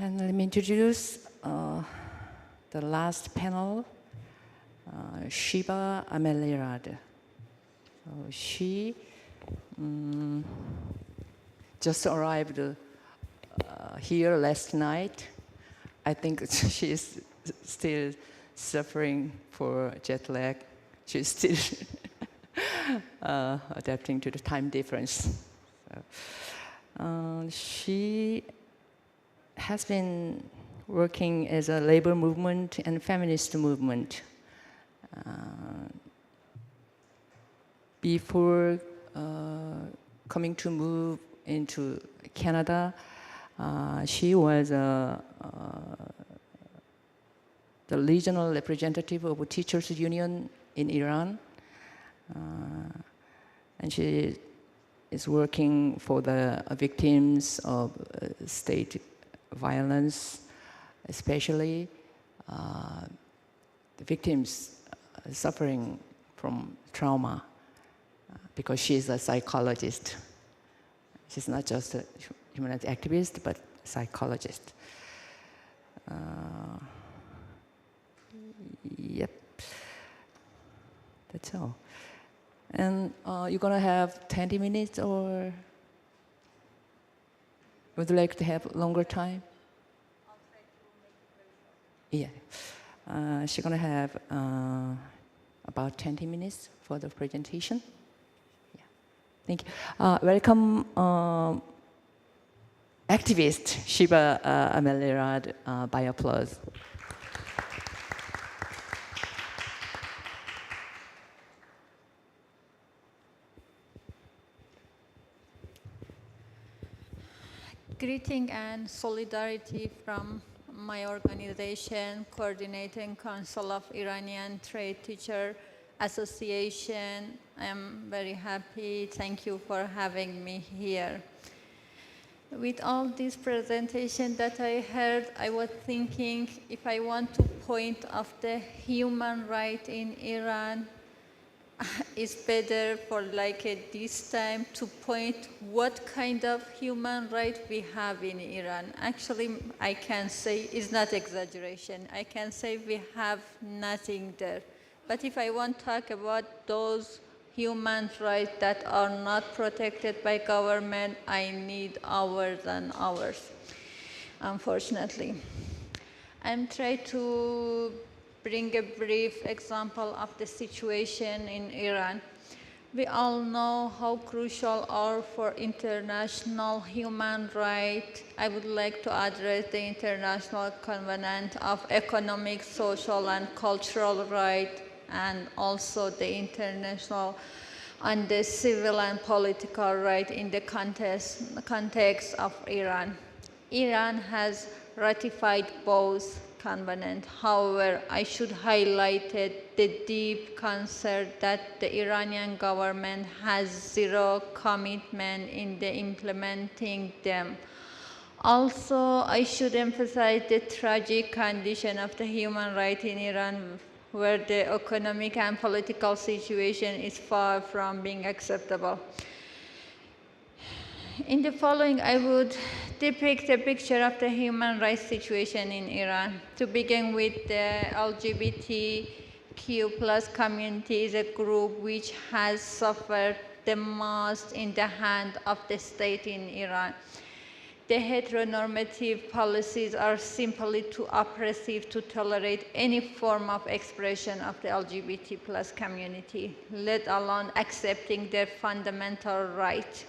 And let me introduce the last panel, Shiba Amelirad. She just arrived here last night. I think she is still suffering for jet lag. She's still adapting to the time difference. So, she has been working as a labor movement and feminist movement. Before coming to move into Canada, she was the regional representative of a teachers' union in Iran. And she is working for the victims of state violence, especially the victims suffering from trauma, because she's a psychologist. She's not just a human rights activist, but psychologist. Yep, that's all. And you're gonna have 20 minutes, or would you like to have longer time? I'll try to make it very short. Yeah, she's gonna have about 20 minutes for the presentation. Yeah, thank you. Welcome, activist Shiba Amelirad, by applause. Greeting and solidarity from my organization, Coordinating Council of Iranian Trade Teacher Association. I am very happy. Thank you for having me here. With all this presentation that I heard, I was thinking if I want to point of the human right in Iran, it's better for this time to point what kind of human right we have in Iran. Actually, I can say it's not exaggeration. I can say we have nothing there. But if I want to talk about those human rights that are not protected by government, I need hours and hours, unfortunately. I'm trying to bring a brief example of the situation in Iran. We all know how crucial are for international human rights. I would like to address the International Covenant of Economic, Social, and Cultural Rights, and also the International on the Civil and Political Rights in the context of Iran. Iran has ratified both covenant. However, I should highlight the deep concern that the Iranian government has zero commitment in the implementing them. Also, I should emphasize the tragic condition of the human rights in Iran, where the economic and political situation is far from being acceptable. In the following, I would depict a picture of the human rights situation in Iran. To begin with, the LGBTQ+ community is a group which has suffered the most in the hand of the state in Iran. The heteronormative policies are simply too oppressive to tolerate any form of expression of the LGBT+ community, let alone accepting their fundamental rights.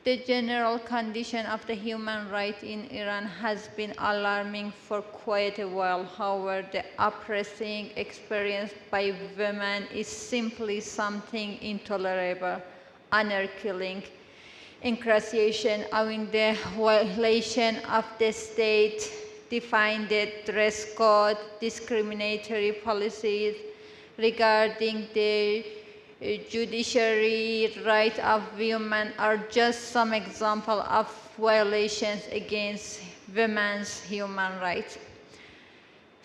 The general condition of the human rights in Iran has been alarming for quite a while. However, the oppressing experience by women is simply something intolerable, honor-killing, incarceration, owing the violation of the state-defined dress code, discriminatory policies regarding the judiciary right of women are just some example of violations against women's human rights.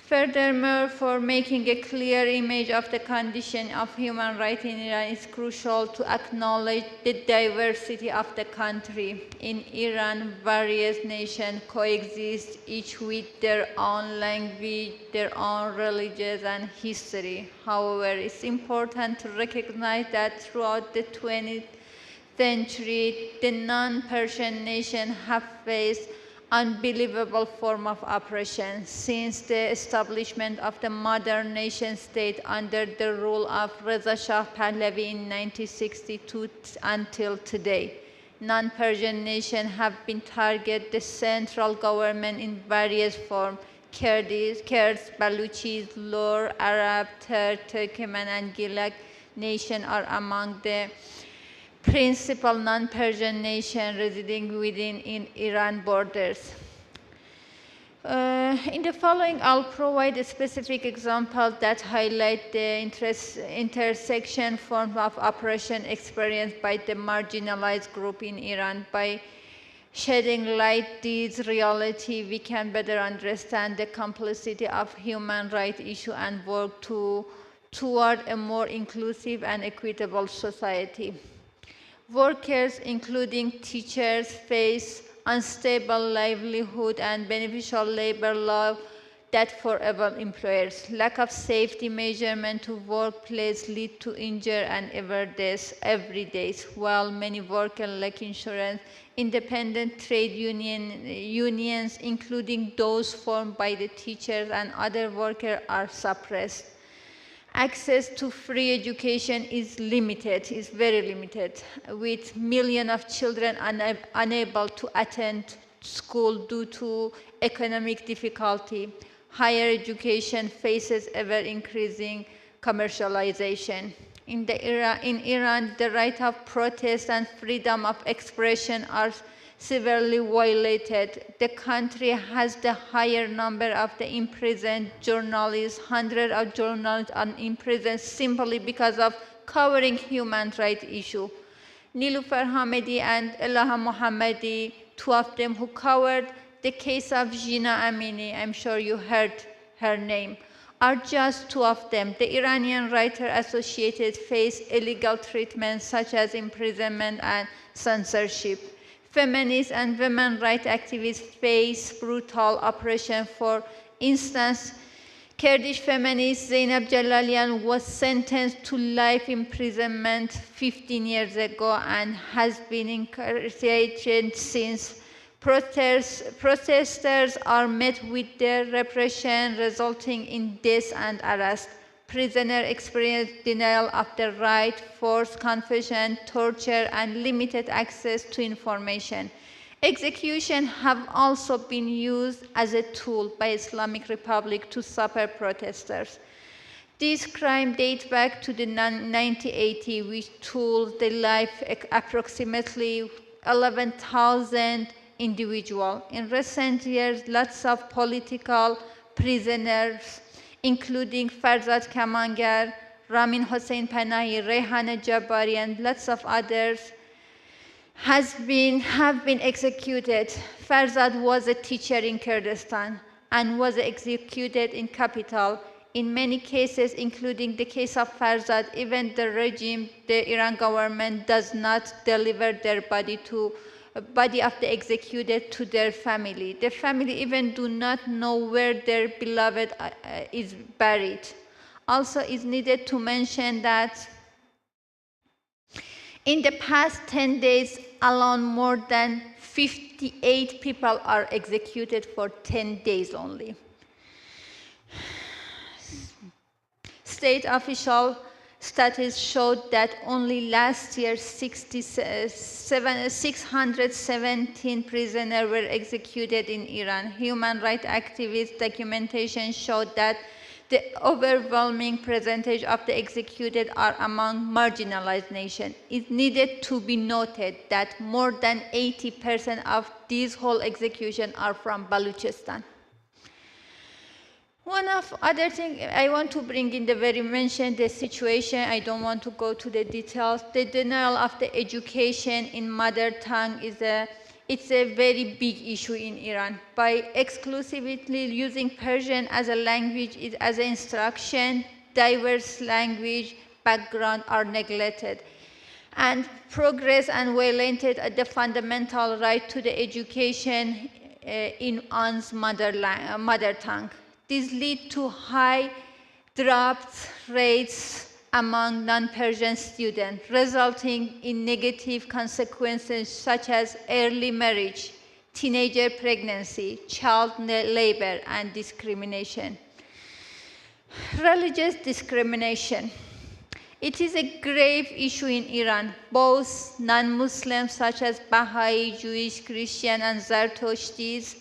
Furthermore, for making a clear image of the condition of human rights in Iran, it's crucial to acknowledge the diversity of the country. In Iran, various nations coexist, each with their own language, their own religions and history. However, it's important to recognize that throughout the 20th century, the non-Persian nations have faced unbelievable form of oppression since the establishment of the modern nation state under the rule of Reza Shah Pahlavi in 1962 until today. Non-Persian nations have been targeted the central government in various forms. Kurds, Baluchis, Lor, Arab, Turkmen, and Gilak nations are among the principal non-Persian nation residing within Iran borders. In the following, I'll provide a specific example that highlight the intersection form of oppression experienced by the marginalized group in Iran. By shedding light this reality, we can better understand the complexity of human rights issue and work toward a more inclusive and equitable society. Workers, including teachers, face unstable livelihood and beneficial labor law that forever employers. Lack of safety measurement to workplace lead to injury and every day. While many workers lack insurance, independent trade unions, including those formed by the teachers and other workers, are suppressed. Access to free education is limited, is very limited, with millions of children unable to attend school due to economic difficulty. Higher education faces ever-increasing commercialization. In Iran, the right of protest and freedom of expression are severely violated. The country has the higher number of the imprisoned journalists. Hundreds of journalists are imprisoned simply because of covering human rights issues. Niloufar Hamedi and Elaha Mohammadi, two of them who covered the case of Jina Amini, I'm sure you heard her name, are just two of them. The Iranian writer associated face illegal treatment such as imprisonment and censorship. Feminists and women's rights activists face brutal oppression. For instance, Kurdish feminist Zainab Jalalian was sentenced to life imprisonment 15 years ago and has been incarcerated since. Protesters are met with the repression resulting in death and arrest. Prisoners experience denial of the right, forced confession, torture, and limited access to information. Execution have also been used as a tool by Islamic Republic to suppress protesters. This crime dates back to the 1980, which took the life approximately 11,000 individuals. In recent years, lots of political prisoners, including Farzad Kamangar, Ramin Hossein Panahi, Rehana Jabari, and lots of others, have been executed. Farzad was a teacher in Kurdistan and was executed in capital. In many cases, including the case of Farzad, even the regime, the Iran government, does not deliver their body of the executed to their family. The family even do not know where their beloved is buried. Also, it's needed to mention that in the past 10 days alone, more than 58 people are executed for 10 days only. State official studies showed that only last year 617 prisoners were executed in Iran. Human rights activists' documentation showed that the overwhelming percentage of the executed are among marginalized nations. It needed to be noted that more than 80% of these whole executions are from Baluchistan. One of other things I want to bring in mention the situation. I don't want to go to the details. The denial of the education in mother tongue is a it's a very big issue in Iran. By exclusively using Persian as a language, as an instruction, diverse language background are neglected. And progress and violated the fundamental right to the education in one's mother tongue. This leads to high drop rates among non-Persian students, resulting in negative consequences such as early marriage, teenager pregnancy, child labor, and discrimination. Religious discrimination. It is a grave issue in Iran. Both non-Muslims such as Baha'i, Jewish, Christian, and Zoroastrians,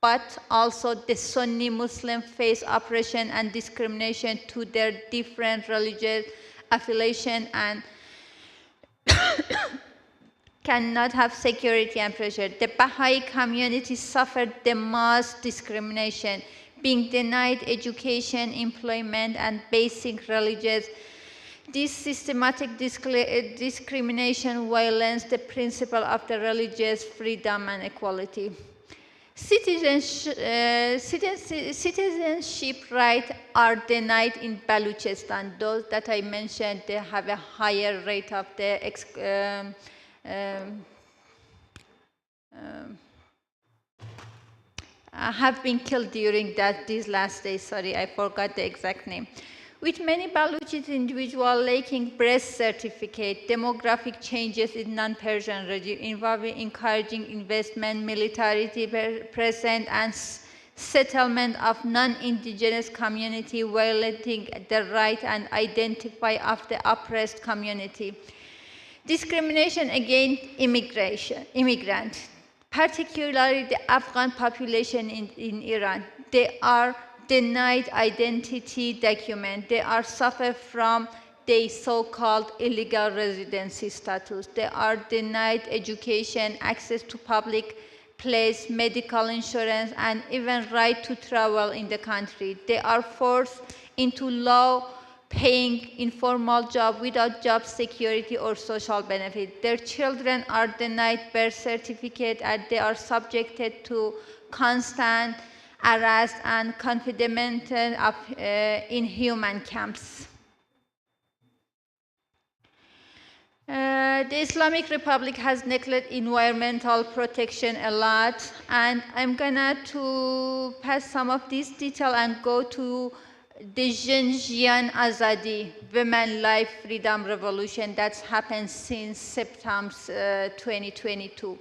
but also the Sunni Muslims face oppression and discrimination to their different religious affiliation and cannot have security and pressure. The Baha'i community suffered the most discrimination, being denied education, employment, and basic religious. This systematic discrimination violates the principle of the religious freedom and equality. Citizenship rights are denied in Balochistan. Those that I mentioned, they have a higher rate of the have been killed during these last days. Sorry, I forgot the exact name. With many Balochi individuals lacking birth certificate, demographic changes in non-Persian region involving encouraging investment, militarity present, and settlement of non-indigenous community, violating the right and identify of the oppressed community. Discrimination against immigrants, particularly the Afghan population in Iran. They are denied identity document. They are suffer from the so-called illegal residency status. They are denied education, access to public place, medical insurance, and even right to travel in the country. They are forced into low-paying informal job without job security or social benefit. Their children are denied birth certificate and they are subjected to constant arrest and confinement of inhuman camps. The Islamic Republic has neglected environmental protection a lot, and I'm gonna to pass some of this detail and go to the Xinjiang Azadi, Women Life Freedom Revolution that's happened since September 2022.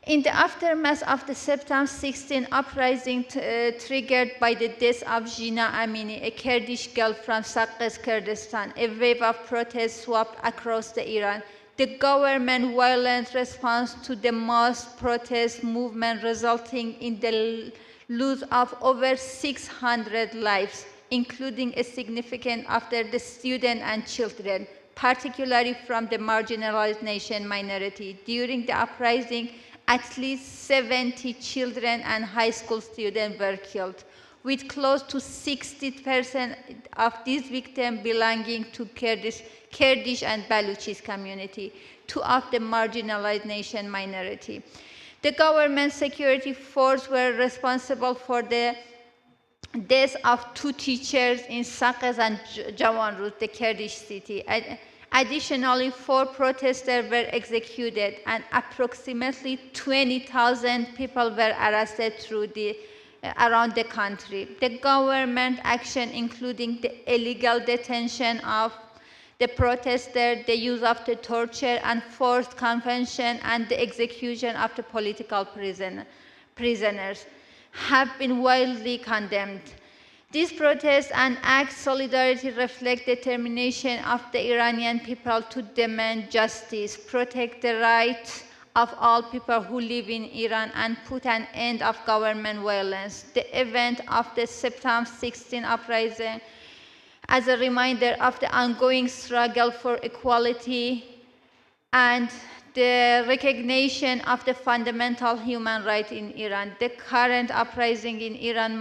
In the aftermath of the September 16 uprising triggered by the death of Jina Amini, a Kurdish girl from Saqqez, Kurdistan, a wave of protests swept across the Iran. The government violent response to the mass protest movement resulting in the loss of over 600 lives, including a significant after the students and children, particularly from the marginalized nation minority. During the uprising, at least 70 children and high school students were killed, with close to 60% of these victims belonging to Kurdish and Balochi community, two of the marginalized nation minority. The government security forces were responsible for the death of 2 teachers in Saqqez and Jawanruz, the Kurdish city. Additionally, 4 protesters were executed and approximately 20,000 people were arrested around the country. The government action, including the illegal detention of the protesters, the use of the torture and forced convention, and the execution of the political prisoners, have been widely condemned. These protests and acts of solidarity reflect determination of the Iranian people to demand justice, protect the rights of all people who live in Iran, and put an end of government violence. The event of the September 16 uprising as a reminder of the ongoing struggle for equality and the recognition of the fundamental human rights in Iran. The current uprising in Iran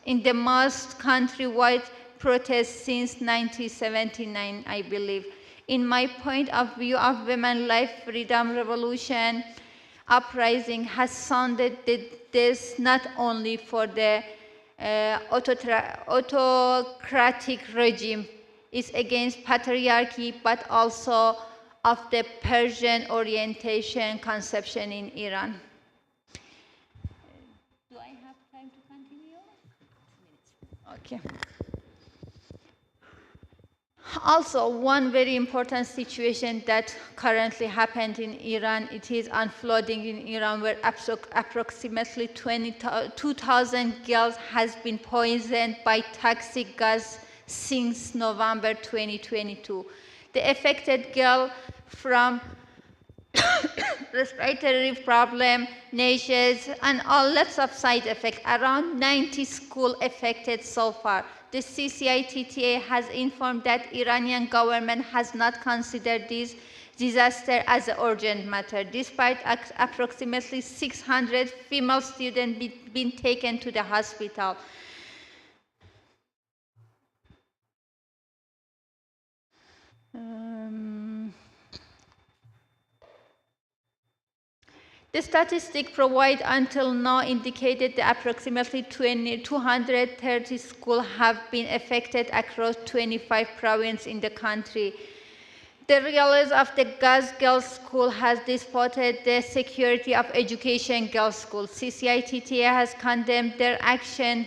in the most countrywide protests since 1979, I believe. In my point of view of women life freedom revolution, uprising has sounded this not only for the autocratic regime, it's against patriarchy, but also of the Persian orientation conception in Iran. Do I have time to continue? Okay. Also, one very important situation that currently happened in Iran, it is unfolding in Iran, where approximately 2,000 girls has been poisoned by toxic gas since November 2022. The affected girl from respiratory problem, nashes, and all lots of side effects. Around 90 schools affected so far. The CCITTA has informed that Iranian government has not considered this disaster as an urgent matter, despite approximately 600 female students being taken to the hospital. The statistics provided until now indicated that approximately 230 schools have been affected across 25 provinces in the country. The release of the Gaz Girls School has disputed the security of education girls' schools. CCITTA has condemned their action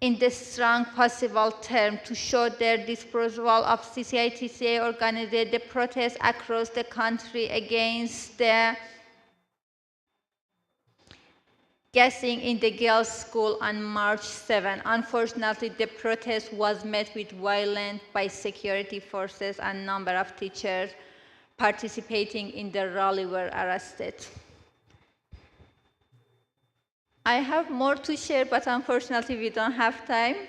in the strong possible term to show their disapproval of CCITTA organized the protests across the country against the gassing in the girls' school on March 7. Unfortunately, the protest was met with violence by security forces, and a number of teachers participating in the rally were arrested. I have more to share, but unfortunately, we don't have time.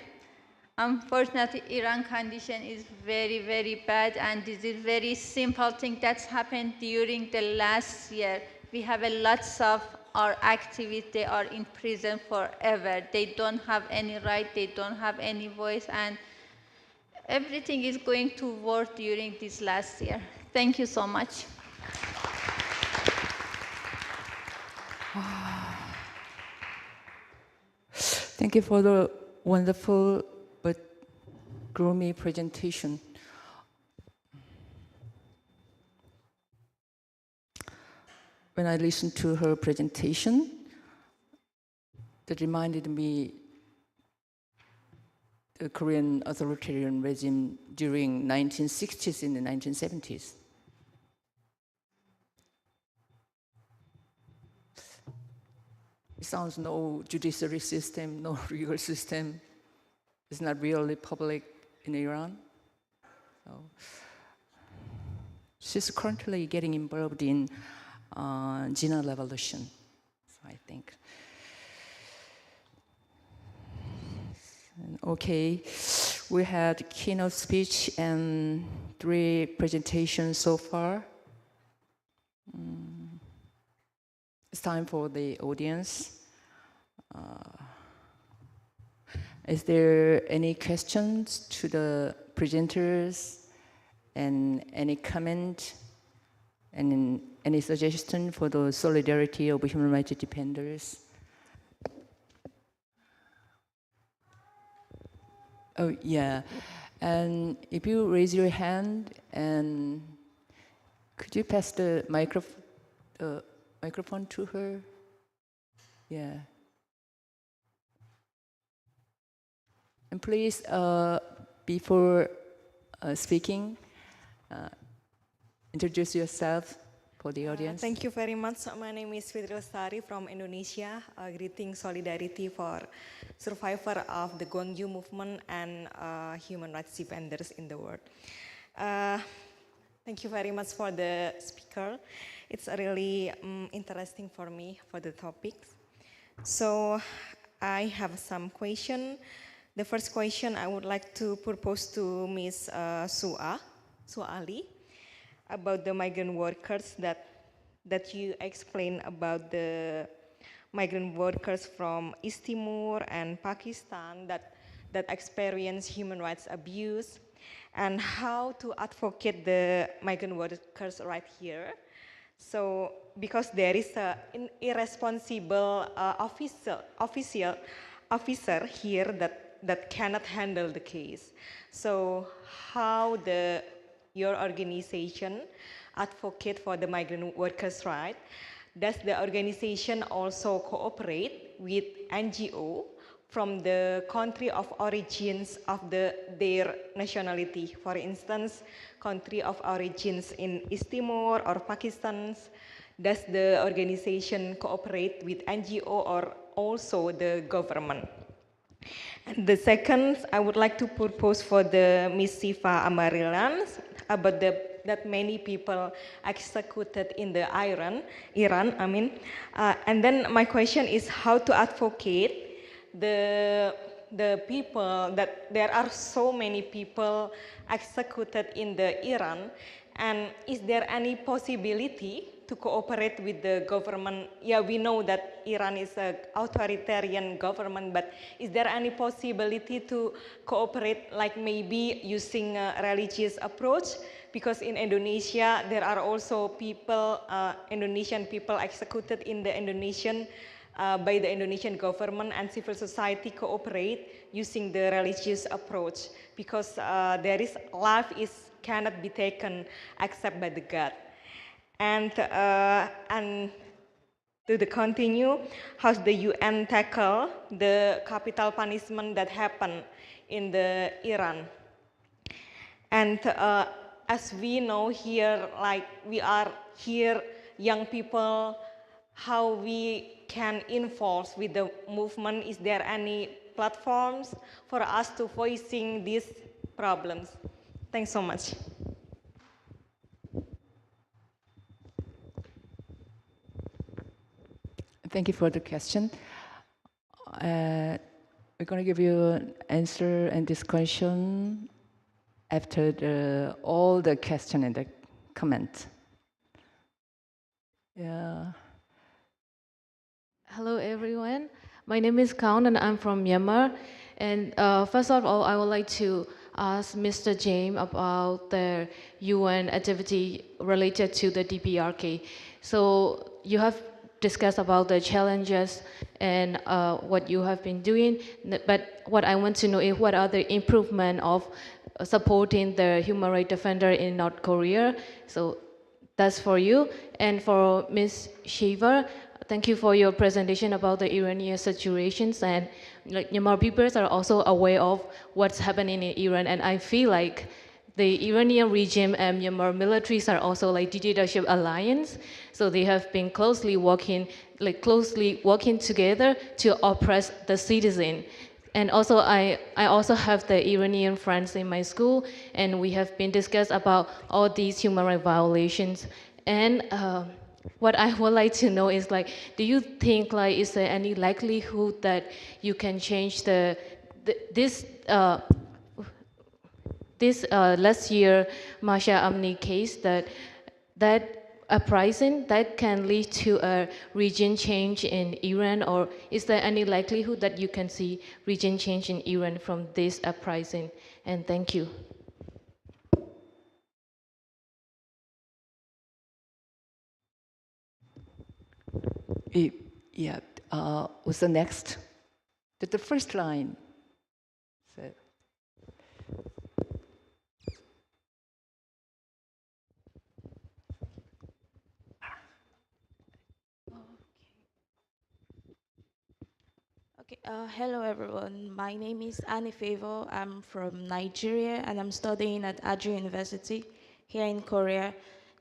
Unfortunately, Iran condition is very, very bad, and this is very simple thing that's happened during the last year. We have a lots of our activists, they are in prison forever. They don't have any right, they don't have any voice, and everything is going to war during this last year. Thank you so much. Thank you for the wonderful but gloomy presentation. When I listened to her presentation, that reminded me the Korean authoritarian regime during 1960s and the 1970s. It sounds no judiciary system, no legal system. It's not really public in Iran. So she's currently getting involved in gender revolution, so I think. Okay, we had keynote speech and 3 presentations so far. It's time for the audience. Is there any questions to the presenters and any comment and any suggestion for the solidarity of human rights defenders? Oh, yeah. And if you raise your hand, and could you pass the microphone to her? Yeah. And please, before speaking, introduce yourself for the audience. Thank you very much. My name is Fitri Lestari from Indonesia. Greeting solidarity for survivor of the Gwangju movement and human rights defenders in the world. Thank you very much for the speaker. It's really interesting for me for the topics. So I have some question. The first question I would like to propose to Ms. Suali about the migrant workers that you explained about the migrant workers from East Timor and Pakistan that experience human rights abuse, and how to advocate the migrant workers right here. So because there is an irresponsible officer here that cannot handle the case. So how your organization advocate for the migrant workers' rights? Does the organization also cooperate with NGO from the country of origins of their nationality? For instance, country of origins in East Timor or Pakistan. Does the organization cooperate with NGO or also the government? And the second, I would like to propose for the Miss Siva Amarilan about that many people executed in the Iran. And then my question is how to advocate the people that there are so many people executed in the Iran, and is there any possibility to cooperate with the government? Yeah, we know that Iran is an authoritarian government, but is there any possibility to cooperate, like maybe using a religious approach? Because in Indonesia, there are also people, Indonesian people executed in the Indonesian, by the Indonesian government, and civil society cooperate using the religious approach, because there is life cannot be taken except by the God. And to continue, how the UN tackle the capital punishment that happened in the Iran? And as we know here, like we are here, young people, how we can involve with the movement? Is there any platforms for us to voicing these problems? Thanks so much. Thank you for the question. We're going to give you an answer and discussion after all the question and the comment. Yeah. Hello, everyone. My name is Kaun, and I'm from Myanmar. And first of all, I would like to ask Mr. James about the UN activity related to the DPRK. So you have discussed about the challenges and what you have been doing, but what I want to know is what are the improvement of supporting the human rights defender in North Korea? So that's for you. And for Ms. Shiva, thank you for your presentation about the Iranian situations, and like Myanmar people are also aware of what's happening in Iran, and I feel like the Iranian regime and Myanmar militaries are also like dictatorship alliance, so they have been closely working together to oppress the citizen. And also, I also have the Iranian friends in my school, and we have been discussed about all these human rights violations. And what I would like to know is, like, do you think, like, is there any likelihood that you can change this last year Masha Amini case, that uprising that can lead to a regime change in Iran, or is there any likelihood that you can see regime change in Iran from this uprising? And thank you. Yeah, what's the next? The first line. So. Okay, hello everyone. My name is Annie Favor. I'm from Nigeria and I'm studying at Aju University here in Korea.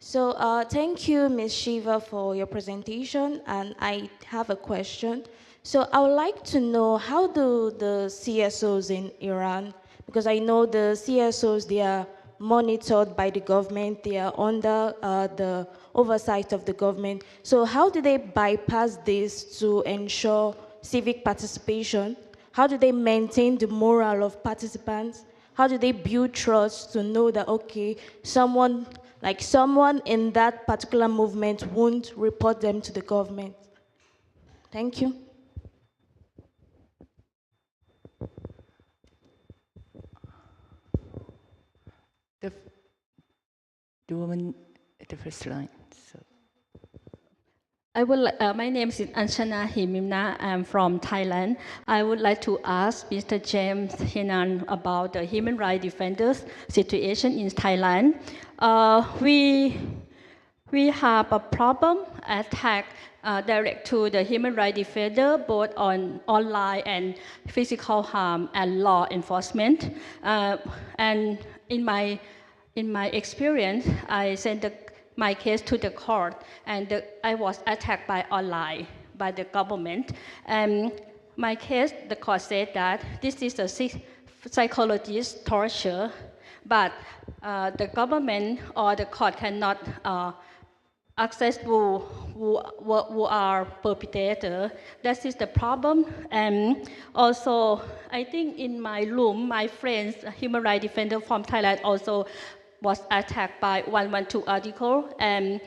So thank you, Ms. Shiva, for your presentation, and I have a question. So I would like to know, how do the CSOs in Iran, because I know the CSOs, they are monitored by the government, they are under the oversight of the government. So how do they bypass this to ensure civic participation? How do they maintain the morale of participants? How do they build trust to know that, okay, someone in that particular movement won't report them to the government? Thank you. The woman at the first line. So. My name is Anchana Himimna. I'm from Thailand. I would like to ask Mr. James Henan about the human rights defenders situation in Thailand. We have a problem attack direct to the human rights defender, both on online and physical harm and law enforcement. And in my experience, I sent my case to the court, and I was attacked by online by the government. And my case, the court said that this is a psychologist torture, but the government or the court cannot access who are perpetrator. That is the problem. And also, I think in my room, my friends, human rights defender from Thailand, also was attacked by 112 article and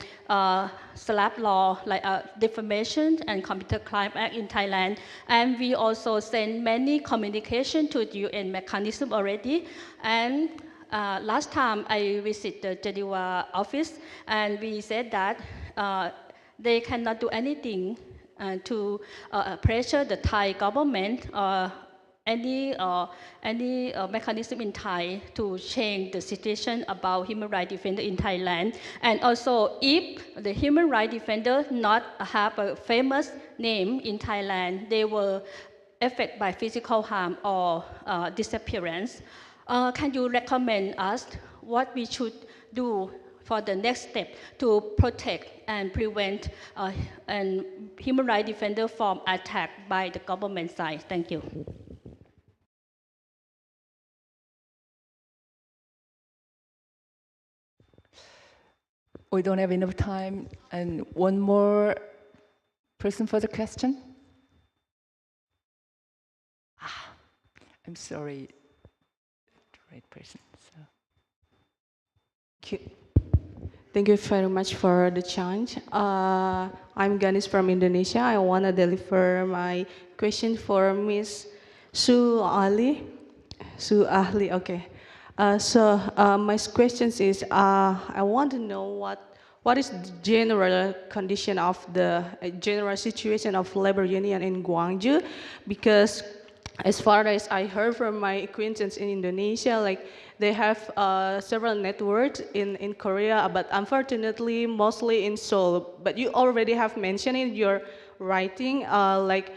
slap law like defamation and Computer Crime Act in Thailand. And we also send many communication to the UN mechanism already. And last time I visited the Geneva office, and we said that they cannot do anything to pressure the Thai government or any mechanism in Thai to change the situation about human rights defender in Thailand. And also, if the human rights defender not have a famous name in Thailand, they were affected by physical harm or disappearance. Can you recommend us what we should do for the next step to protect and prevent and human rights defender from attack by the government side? Thank you. We don't have enough time. And one more person for the question? I'm sorry. The right person. So. Thank you very much for the chance. I'm Ganis from Indonesia. I want to deliver my question for Ms. Su Ahli, okay. So my question is, I want to know what is the general condition of the general situation of labor union in Gwangju, because as far as I heard from my acquaintance in Indonesia, like they have several networks in Korea, but unfortunately mostly in Seoul. But you already have mentioned in your writing, like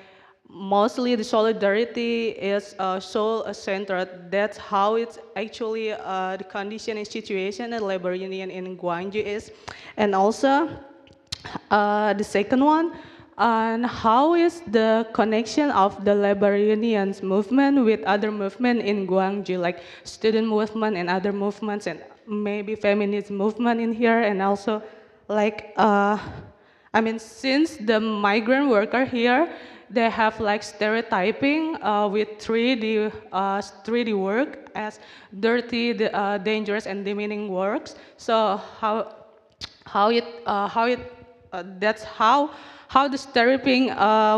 mostly the solidarity is Seoul-centered. That's how it's actually the condition and situation at labor union in Gwangju is. And also, the second one, and how is the connection of the labor unions movement with other movement in Gwangju, like student movement and other movements, and maybe feminist movement in here, and also like, I mean, since the migrant worker here, they have like stereotyping with 3D work as dirty, dangerous, and demeaning works. So that's how the stereotyping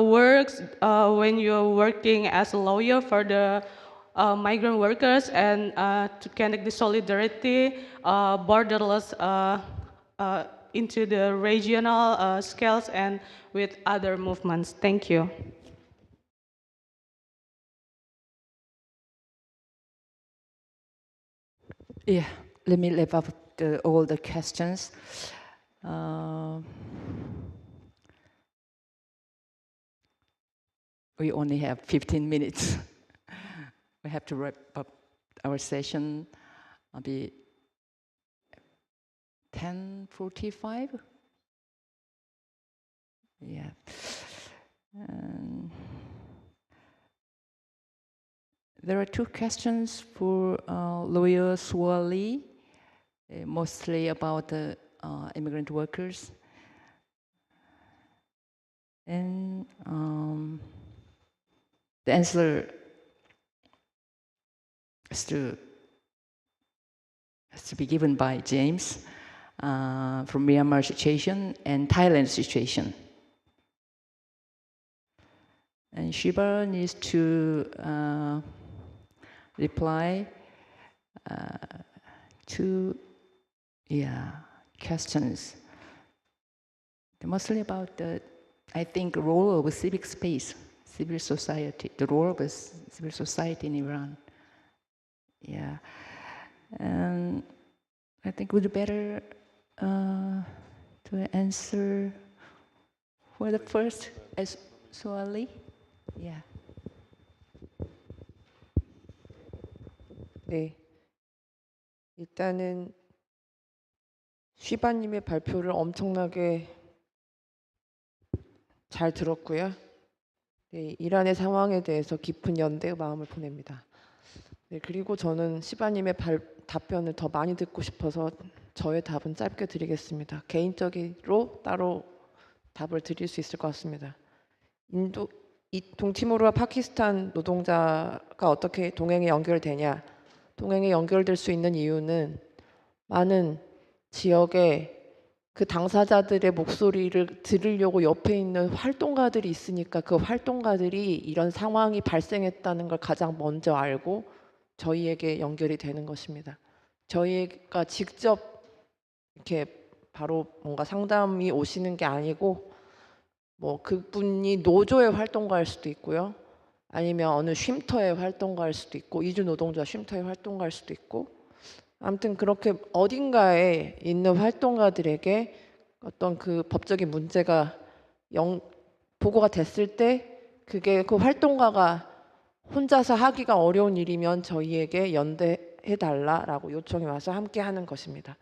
works when you're working as a lawyer for the migrant workers, and to connect the solidarity borderless into the regional scales and with other movements. Thank you. Yeah, let me wrap up all the questions. We only have 15 minutes. We have to wrap up our session. I'll be 10:45. Yeah. There are two questions for lawyer Swali, mostly about the immigrant workers. And the answer has to be given by James from Myanmar situation and Thailand situation. And Shiba needs to reply to questions mostly about the, I think, role of civic space, civil society, the role of civil society in Iran. Yeah, and I think it would be better to answer for the first as Soali. Yeah. 네. 일단은 쉬바님의 발표를 엄청나게 잘 들었고요. 네, 이란의 상황에 대해서 깊은 연대의 마음을 보냅니다. 네, 그리고 저는 쉬바님의 답변을 더 많이 듣고 싶어서 저의 답은 짧게 드리겠습니다. 개인적으로 따로 답을 드릴 수 있을 것 같습니다. 동티모르와 파키스탄 노동자가 어떻게 동행에 연결되냐? 동행에 연결될 수 있는 이유는 많은 지역에 그 당사자들의 목소리를 들으려고 옆에 있는 활동가들이 있으니까 그 활동가들이 이런 상황이 발생했다는 걸 가장 먼저 알고 저희에게 연결이 되는 것입니다. 저희가 직접 이렇게 바로 뭔가 상담이 오시는 게 아니고 뭐 그분이 노조의 활동가일 수도 있고요. 아니면 어느 쉼터의 활동가일 수도 있고 이주 노동자 쉼터의 활동가일 수도 있고 아무튼 그렇게 어딘가에 있는 활동가들에게 어떤 그 법적인 문제가 보고가 됐을 때 그게 그 활동가가 혼자서 하기가 어려운 일이면 저희에게 연대해달라라고 요청이 와서 함께하는 것입니다.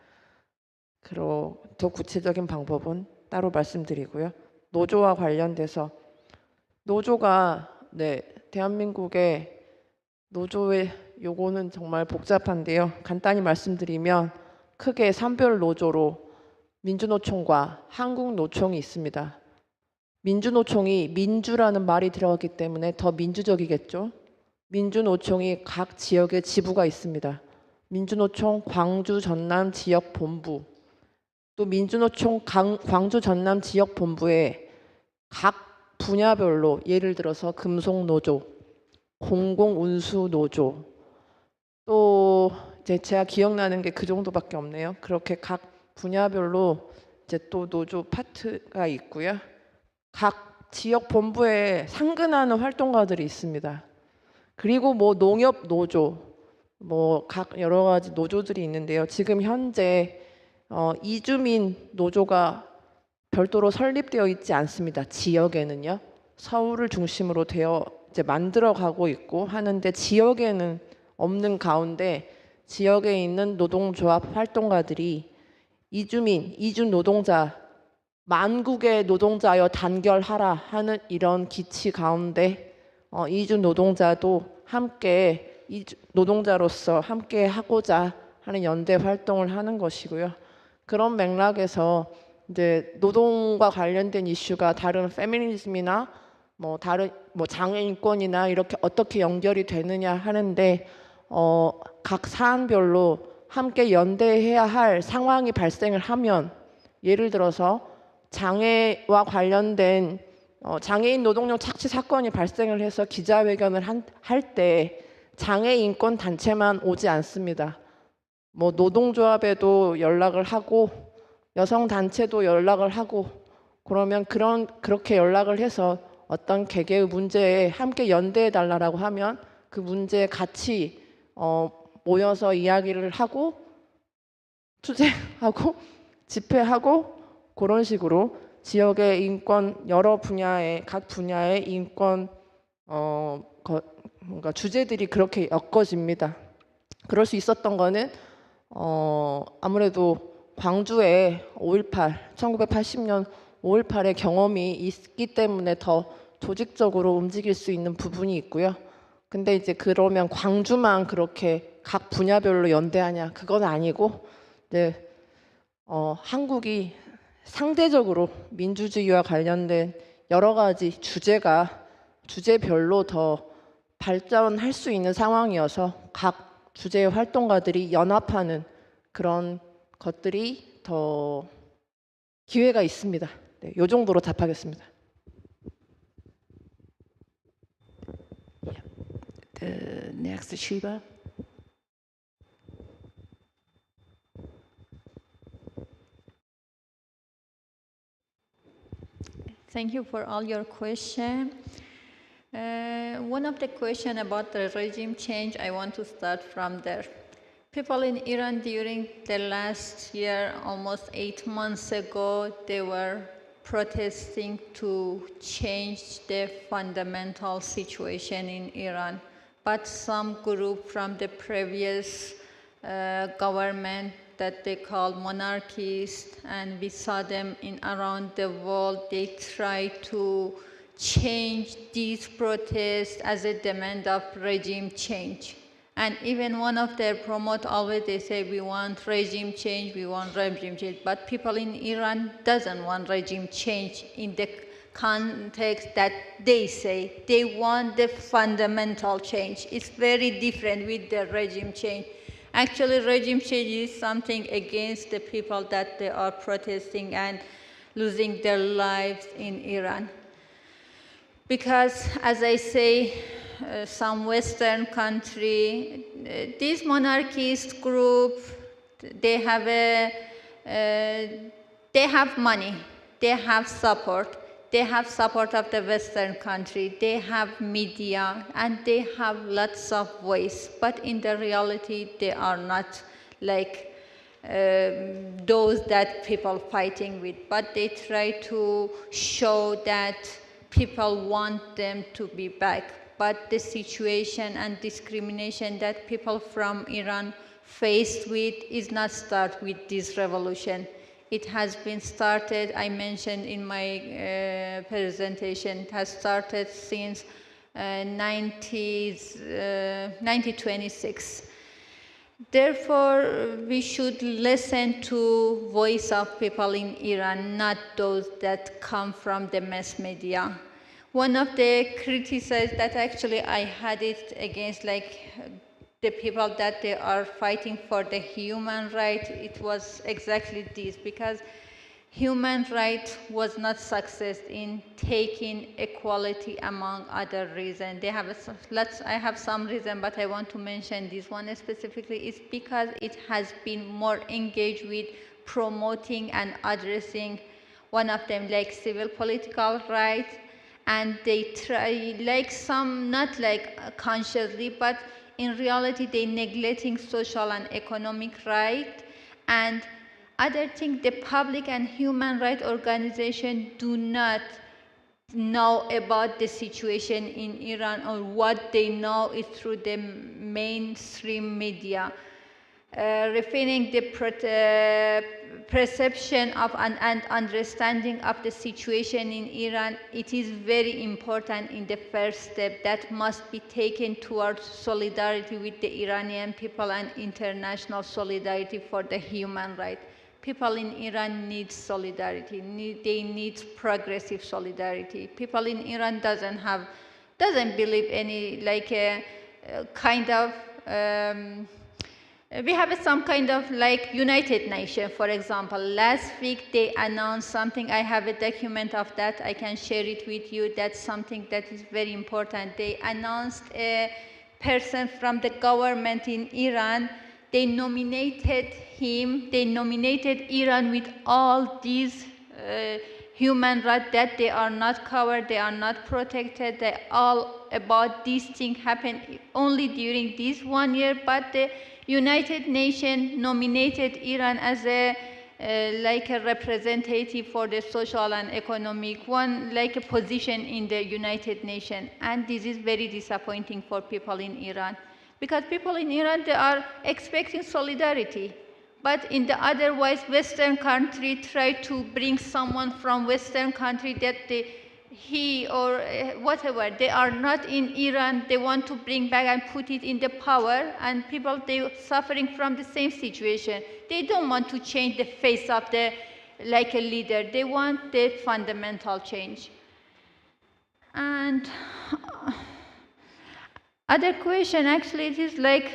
그리고 더 구체적인 방법은 따로 말씀드리고요. 노조와 관련돼서 노조가 대한민국의 노조의 요거는 정말 복잡한데요. 간단히 말씀드리면 크게 산별 노조로 민주노총과 한국노총이 있습니다. 민주노총이 민주라는 말이 들어갔기 때문에 더 민주적이겠죠. 민주노총이 각 지역에 지부가 있습니다. 민주노총 광주 전남 지역 본부, 또 민주노총 광주 전남 지역 본부에 각 분야별로 예를 들어서 금속노조, 공공운수노조, 또 이제 제가 기억나는 게 그 정도밖에 없네요. 그렇게 각 분야별로 이제 또 노조 파트가 있고요. 각 지역 본부에 상근하는 활동가들이 있습니다. 그리고 뭐 농협 노조, 뭐 각 여러 가지 노조들이 있는데요. 지금 현재 이주민 노조가 별도로 설립되어 있지 않습니다. 지역에는요. 서울을 중심으로 이제 만들어가고 있고 하는데 지역에는 없는 가운데 지역에 있는 노동조합 활동가들이 이주 노동자 만국의 노동자여 단결하라 하는 이런 기치 가운데 이주 노동자도 함께 노동자로서 함께 하고자 하는 연대 활동을 하는 것이고요. 그런 맥락에서 이제 노동과 관련된 이슈가 다른 페미니즘이나 다른 장애 인권이나 이렇게 어떻게 연결이 되느냐 하는데 각 사안별로 함께 연대해야 할 상황이 발생을 하면 예를 들어서 장애와 관련된 장애인 노동력 착취 사건이 발생을 해서 기자회견을 할 때 장애 인권 단체만 오지 않습니다. 노동조합에도 연락을 하고 여성 단체도 연락을 하고 그러면 그렇게 연락을 해서 어떤 개개의 문제에 함께 연대해 달라고 하면 그 문제에 같이 모여서 이야기를 하고 투쟁하고 집회하고 그런 식으로 지역의 인권 여러 분야의 각 분야의 인권 뭔가 주제들이 그렇게 엮어집니다. 그럴 수 있었던 거는 아무래도 광주에 5.18 1980년 5.18의 경험이 있기 때문에 더 조직적으로 움직일 수 있는 부분이 있고요. 근데 이제 그러면 광주만 그렇게 각 분야별로 연대하냐? 그건 아니고 이제 한국이 상대적으로 민주주의와 관련된 여러 가지 주제별로 더 발전할 수 있는 상황이어서 각 주제의 활동가들이 연합하는 그런 것들이 더 기회가 있습니다. 네, 이 정도로 답하겠습니다. The next Shiva. Thank you for all your questions. One of the questions about the regime change, I want to start from there. People in Iran during the last year, almost 8 months ago, they were protesting to change the fundamental situation in Iran. But some group from the previous government that they call monarchists, and we saw them in around the world, they try to change these protests as a demand of regime change. And even one of their promoters always they say, we want regime change, we want regime change. But people in Iran doesn't want regime change in the context that they say. They want the fundamental change. It's very different with the regime change. Actually, regime change is something against the people that they are protesting and losing their lives in Iran. Because, as I say, some Western country, this monarchist group, they have money, they have support. They have support of the Western country, they have media, and they have lots of voice. But in the reality, they are not like those that people fighting with. But they try to show that people want them to be back. But the situation and discrimination that people from Iran faced with is not start with this revolution. It has been started, I mentioned in my presentation, it has started since 1926. Therefore, we should listen to voice of people in Iran, not those that come from the mass media. One of the criticisms that actually I had it against, like the people that they are fighting for the human right, it was exactly this, because human right was not success in taking equality among other reasons. They have I have some reason, but I want to mention this one specifically. It's because it has been more engaged with promoting and addressing one of them, like civil political rights, and they try, like some, not like consciously, but in reality, they neglecting social and economic rights, and other thing, the public and human rights organizations do not know about the situation in Iran, or what they know is through the mainstream media. Refining the perception of and understanding of the situation in Iran, it is very important in the first step that must be taken towards solidarity with the Iranian people and international solidarity for the human rights. People in Iran need solidarity. They need progressive solidarity. People in Iran doesn't believe any like a kind of. We have some kind of like United Nations, for example. Last week they announced something. I have a document of that. I can share it with you. That's something that is very important. They announced a person from the government in Iran. They nominated him. They nominated Iran with all these human rights that they are not covered, they are not protected. They all about these things happen only during this 1 year, but the United Nations nominated Iran as a like a representative for the social and economic one, like a position in the United Nations. And this is very disappointing for people in Iran, because people in Iran, they are expecting solidarity. But in the otherwise Western country try to bring someone from Western country that he or whatever, they are not in Iran, they want to bring back and put it in the power, and people, they suffering from the same situation. They don't want to change the face of the, like a leader, they want the fundamental change. And other question, actually, it is like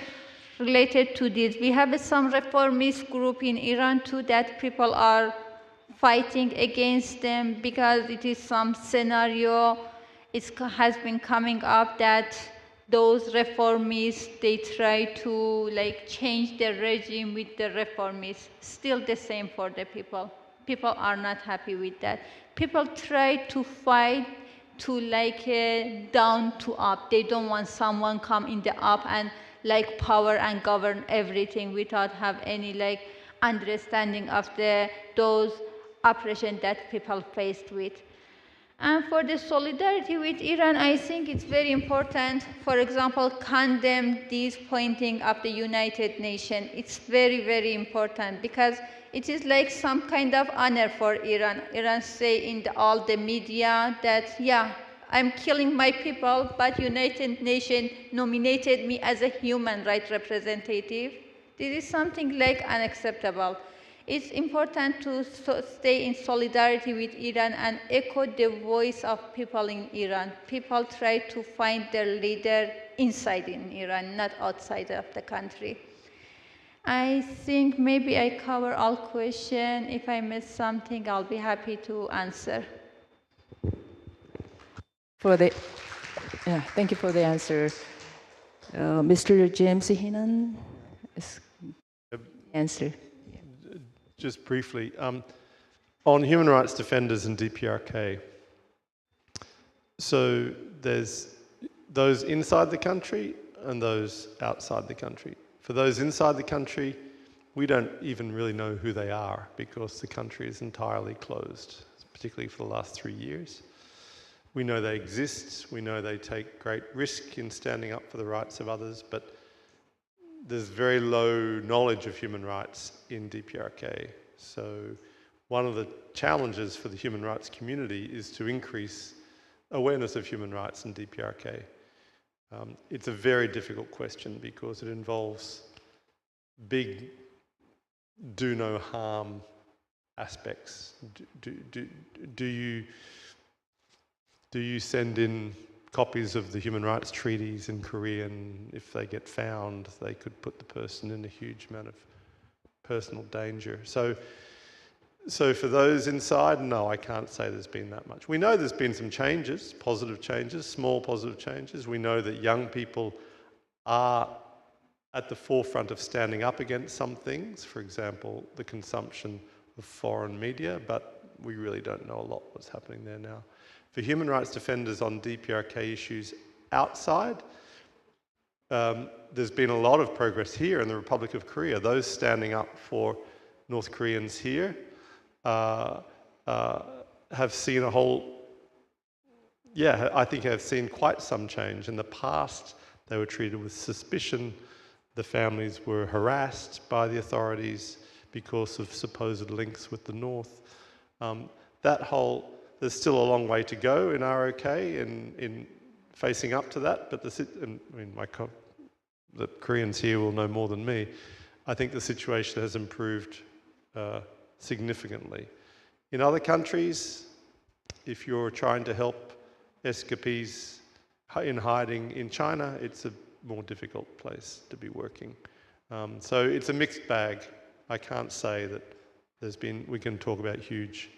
related to this. We have some reformist group in Iran too that people are fighting against them, because it is some scenario, it has been coming up that those reformists, they try to like change the regime with the reformists. Still the same for the people. people are not happy with that. People try to fight to like down to up. They don't want someone come in the up and like power and govern everything without have any like understanding of those oppression that people faced with. And for the solidarity with Iran, I think it's very important, for example, condemn these pointing of the United Nations. It's very, very important because it is like some kind of honor for Iran. Iran say in all the media that, yeah, I'm killing my people, but United Nations nominated me as a human rights representative. This is something like unacceptable. It's important to stay in solidarity with Iran and echo the voice of people in Iran. People try to find their leader inside in Iran, not outside of the country. I think maybe I cover all questions. If I missed something, I'll be happy to answer. Thank you for the answer. Mr. James Heenan, answer. Just briefly, on human rights defenders and DPRK, so there's those inside the country and those outside the country. For those inside the country, we don't even really know who they are because the country is entirely closed, particularly for the last 3 years. We know they exist, we know they take great risk in standing up for the rights of others, but there's very low knowledge of human rights in DPRK. So one of the challenges for the human rights community is to increase awareness of human rights in DPRK. It's a very difficult question because it involves big do no harm aspects. Do you send in copies of the human rights treaties in Korea, and if they get found, they could put the person in a huge amount of personal danger. So for those inside, no, I can't say there's been that much. We know there's been some changes, positive changes, small positive changes. We know that young people are at the forefront of standing up against some things, for example, the consumption of foreign media, but we really don't know a lot what's happening there now. For human rights defenders on DPRK issues outside, there's been a lot of progress here in the Republic of Korea. Those standing up for North Koreans here have seen I think have seen quite some change. In the past, they were treated with suspicion. The families were harassed by the authorities because of supposed links with the North. There's still a long way to go in ROK in facing up to that, but the Koreans here will know more than me. I think the situation has improved significantly. In other countries, if you're trying to help escapees in hiding in China, it's a more difficult place to be working. So it's a mixed bag. I can't say that we can talk about huge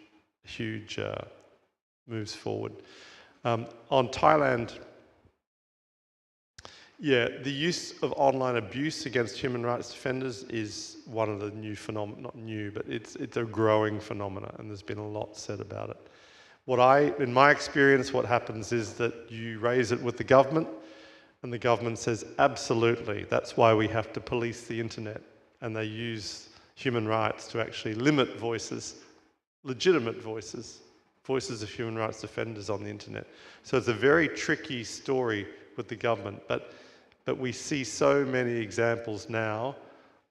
moves forward. On Thailand, the use of online abuse against human rights defenders is one of the new phenomena, not new, but it's a growing phenomena, and there's been a lot said about it. In my experience, what happens is that you raise it with the government, and the government says, absolutely, that's why we have to police the internet, and they use human rights to actually limit voices, legitimate voices of human rights defenders on the internet. So it's a very tricky story with the government, but we see so many examples now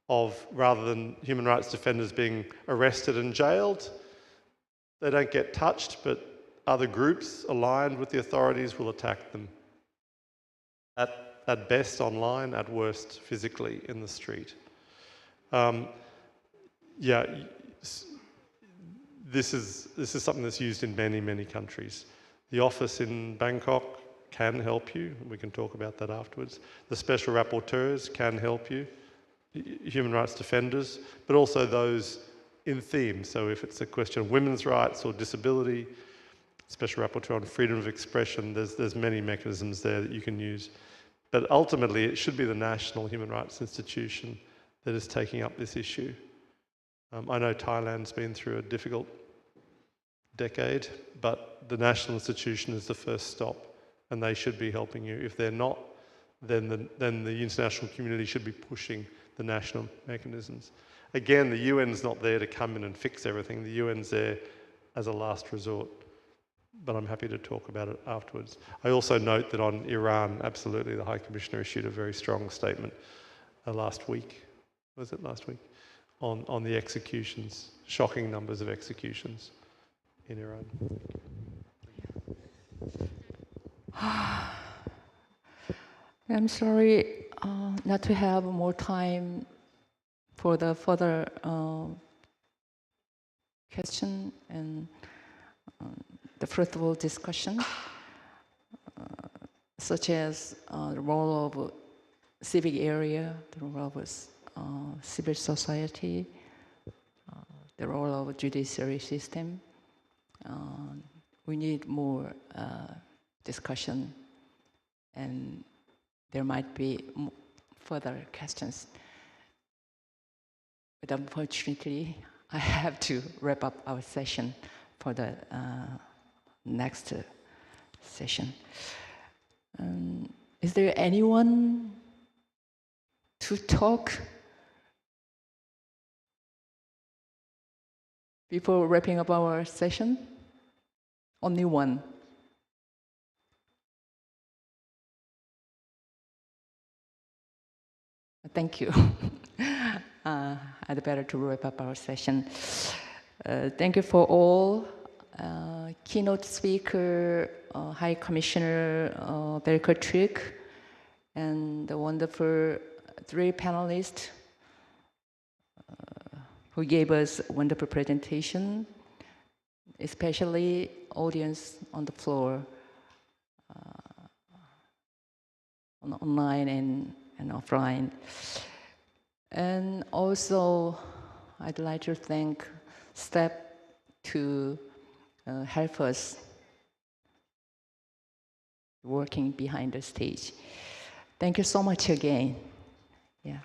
of, rather than human rights defenders being arrested and jailed, they don't get touched, but other groups aligned with the authorities will attack them. At best online, at worst physically in the street. This is something that's used in many, many countries. The office in Bangkok can help you. We can talk about that afterwards. The special rapporteurs can help you, human rights defenders, but also those in theme. So if it's a question of women's rights or disability, special rapporteur on freedom of expression, there's many mechanisms there that you can use. But ultimately, it should be the national human rights institution that is taking up this issue. I know Thailand's been through a difficult decade, but the national institution is the first stop, and they should be helping you. If they're not, then the international community should be pushing the national mechanisms. Again, the UN's not there to come in and fix everything. The UN's there as a last resort, but I'm happy to talk about it afterwards. I also note that on Iran, absolutely, the High Commissioner issued a very strong statement last week. Was it last week? On the executions, shocking numbers of executions in Iran. I'm sorry not to have more time for the further question and the fruitful discussion, such as the role of civic area, the role of civil society, the role of judiciary system. We need more discussion, and there might be further questions. But unfortunately, I have to wrap up our session for the next session. Is there anyone to talk before wrapping up our session? Only one. Thank you. I'd better to wrap up our session. Thank you for all. Keynote speaker, High Commissioner Belker Trick, and the wonderful 3 panelists who gave us wonderful presentation, especially audience on the floor, online and offline. And also, I'd like to thank staff to help us working behind the stage. Thank you so much again. Yeah.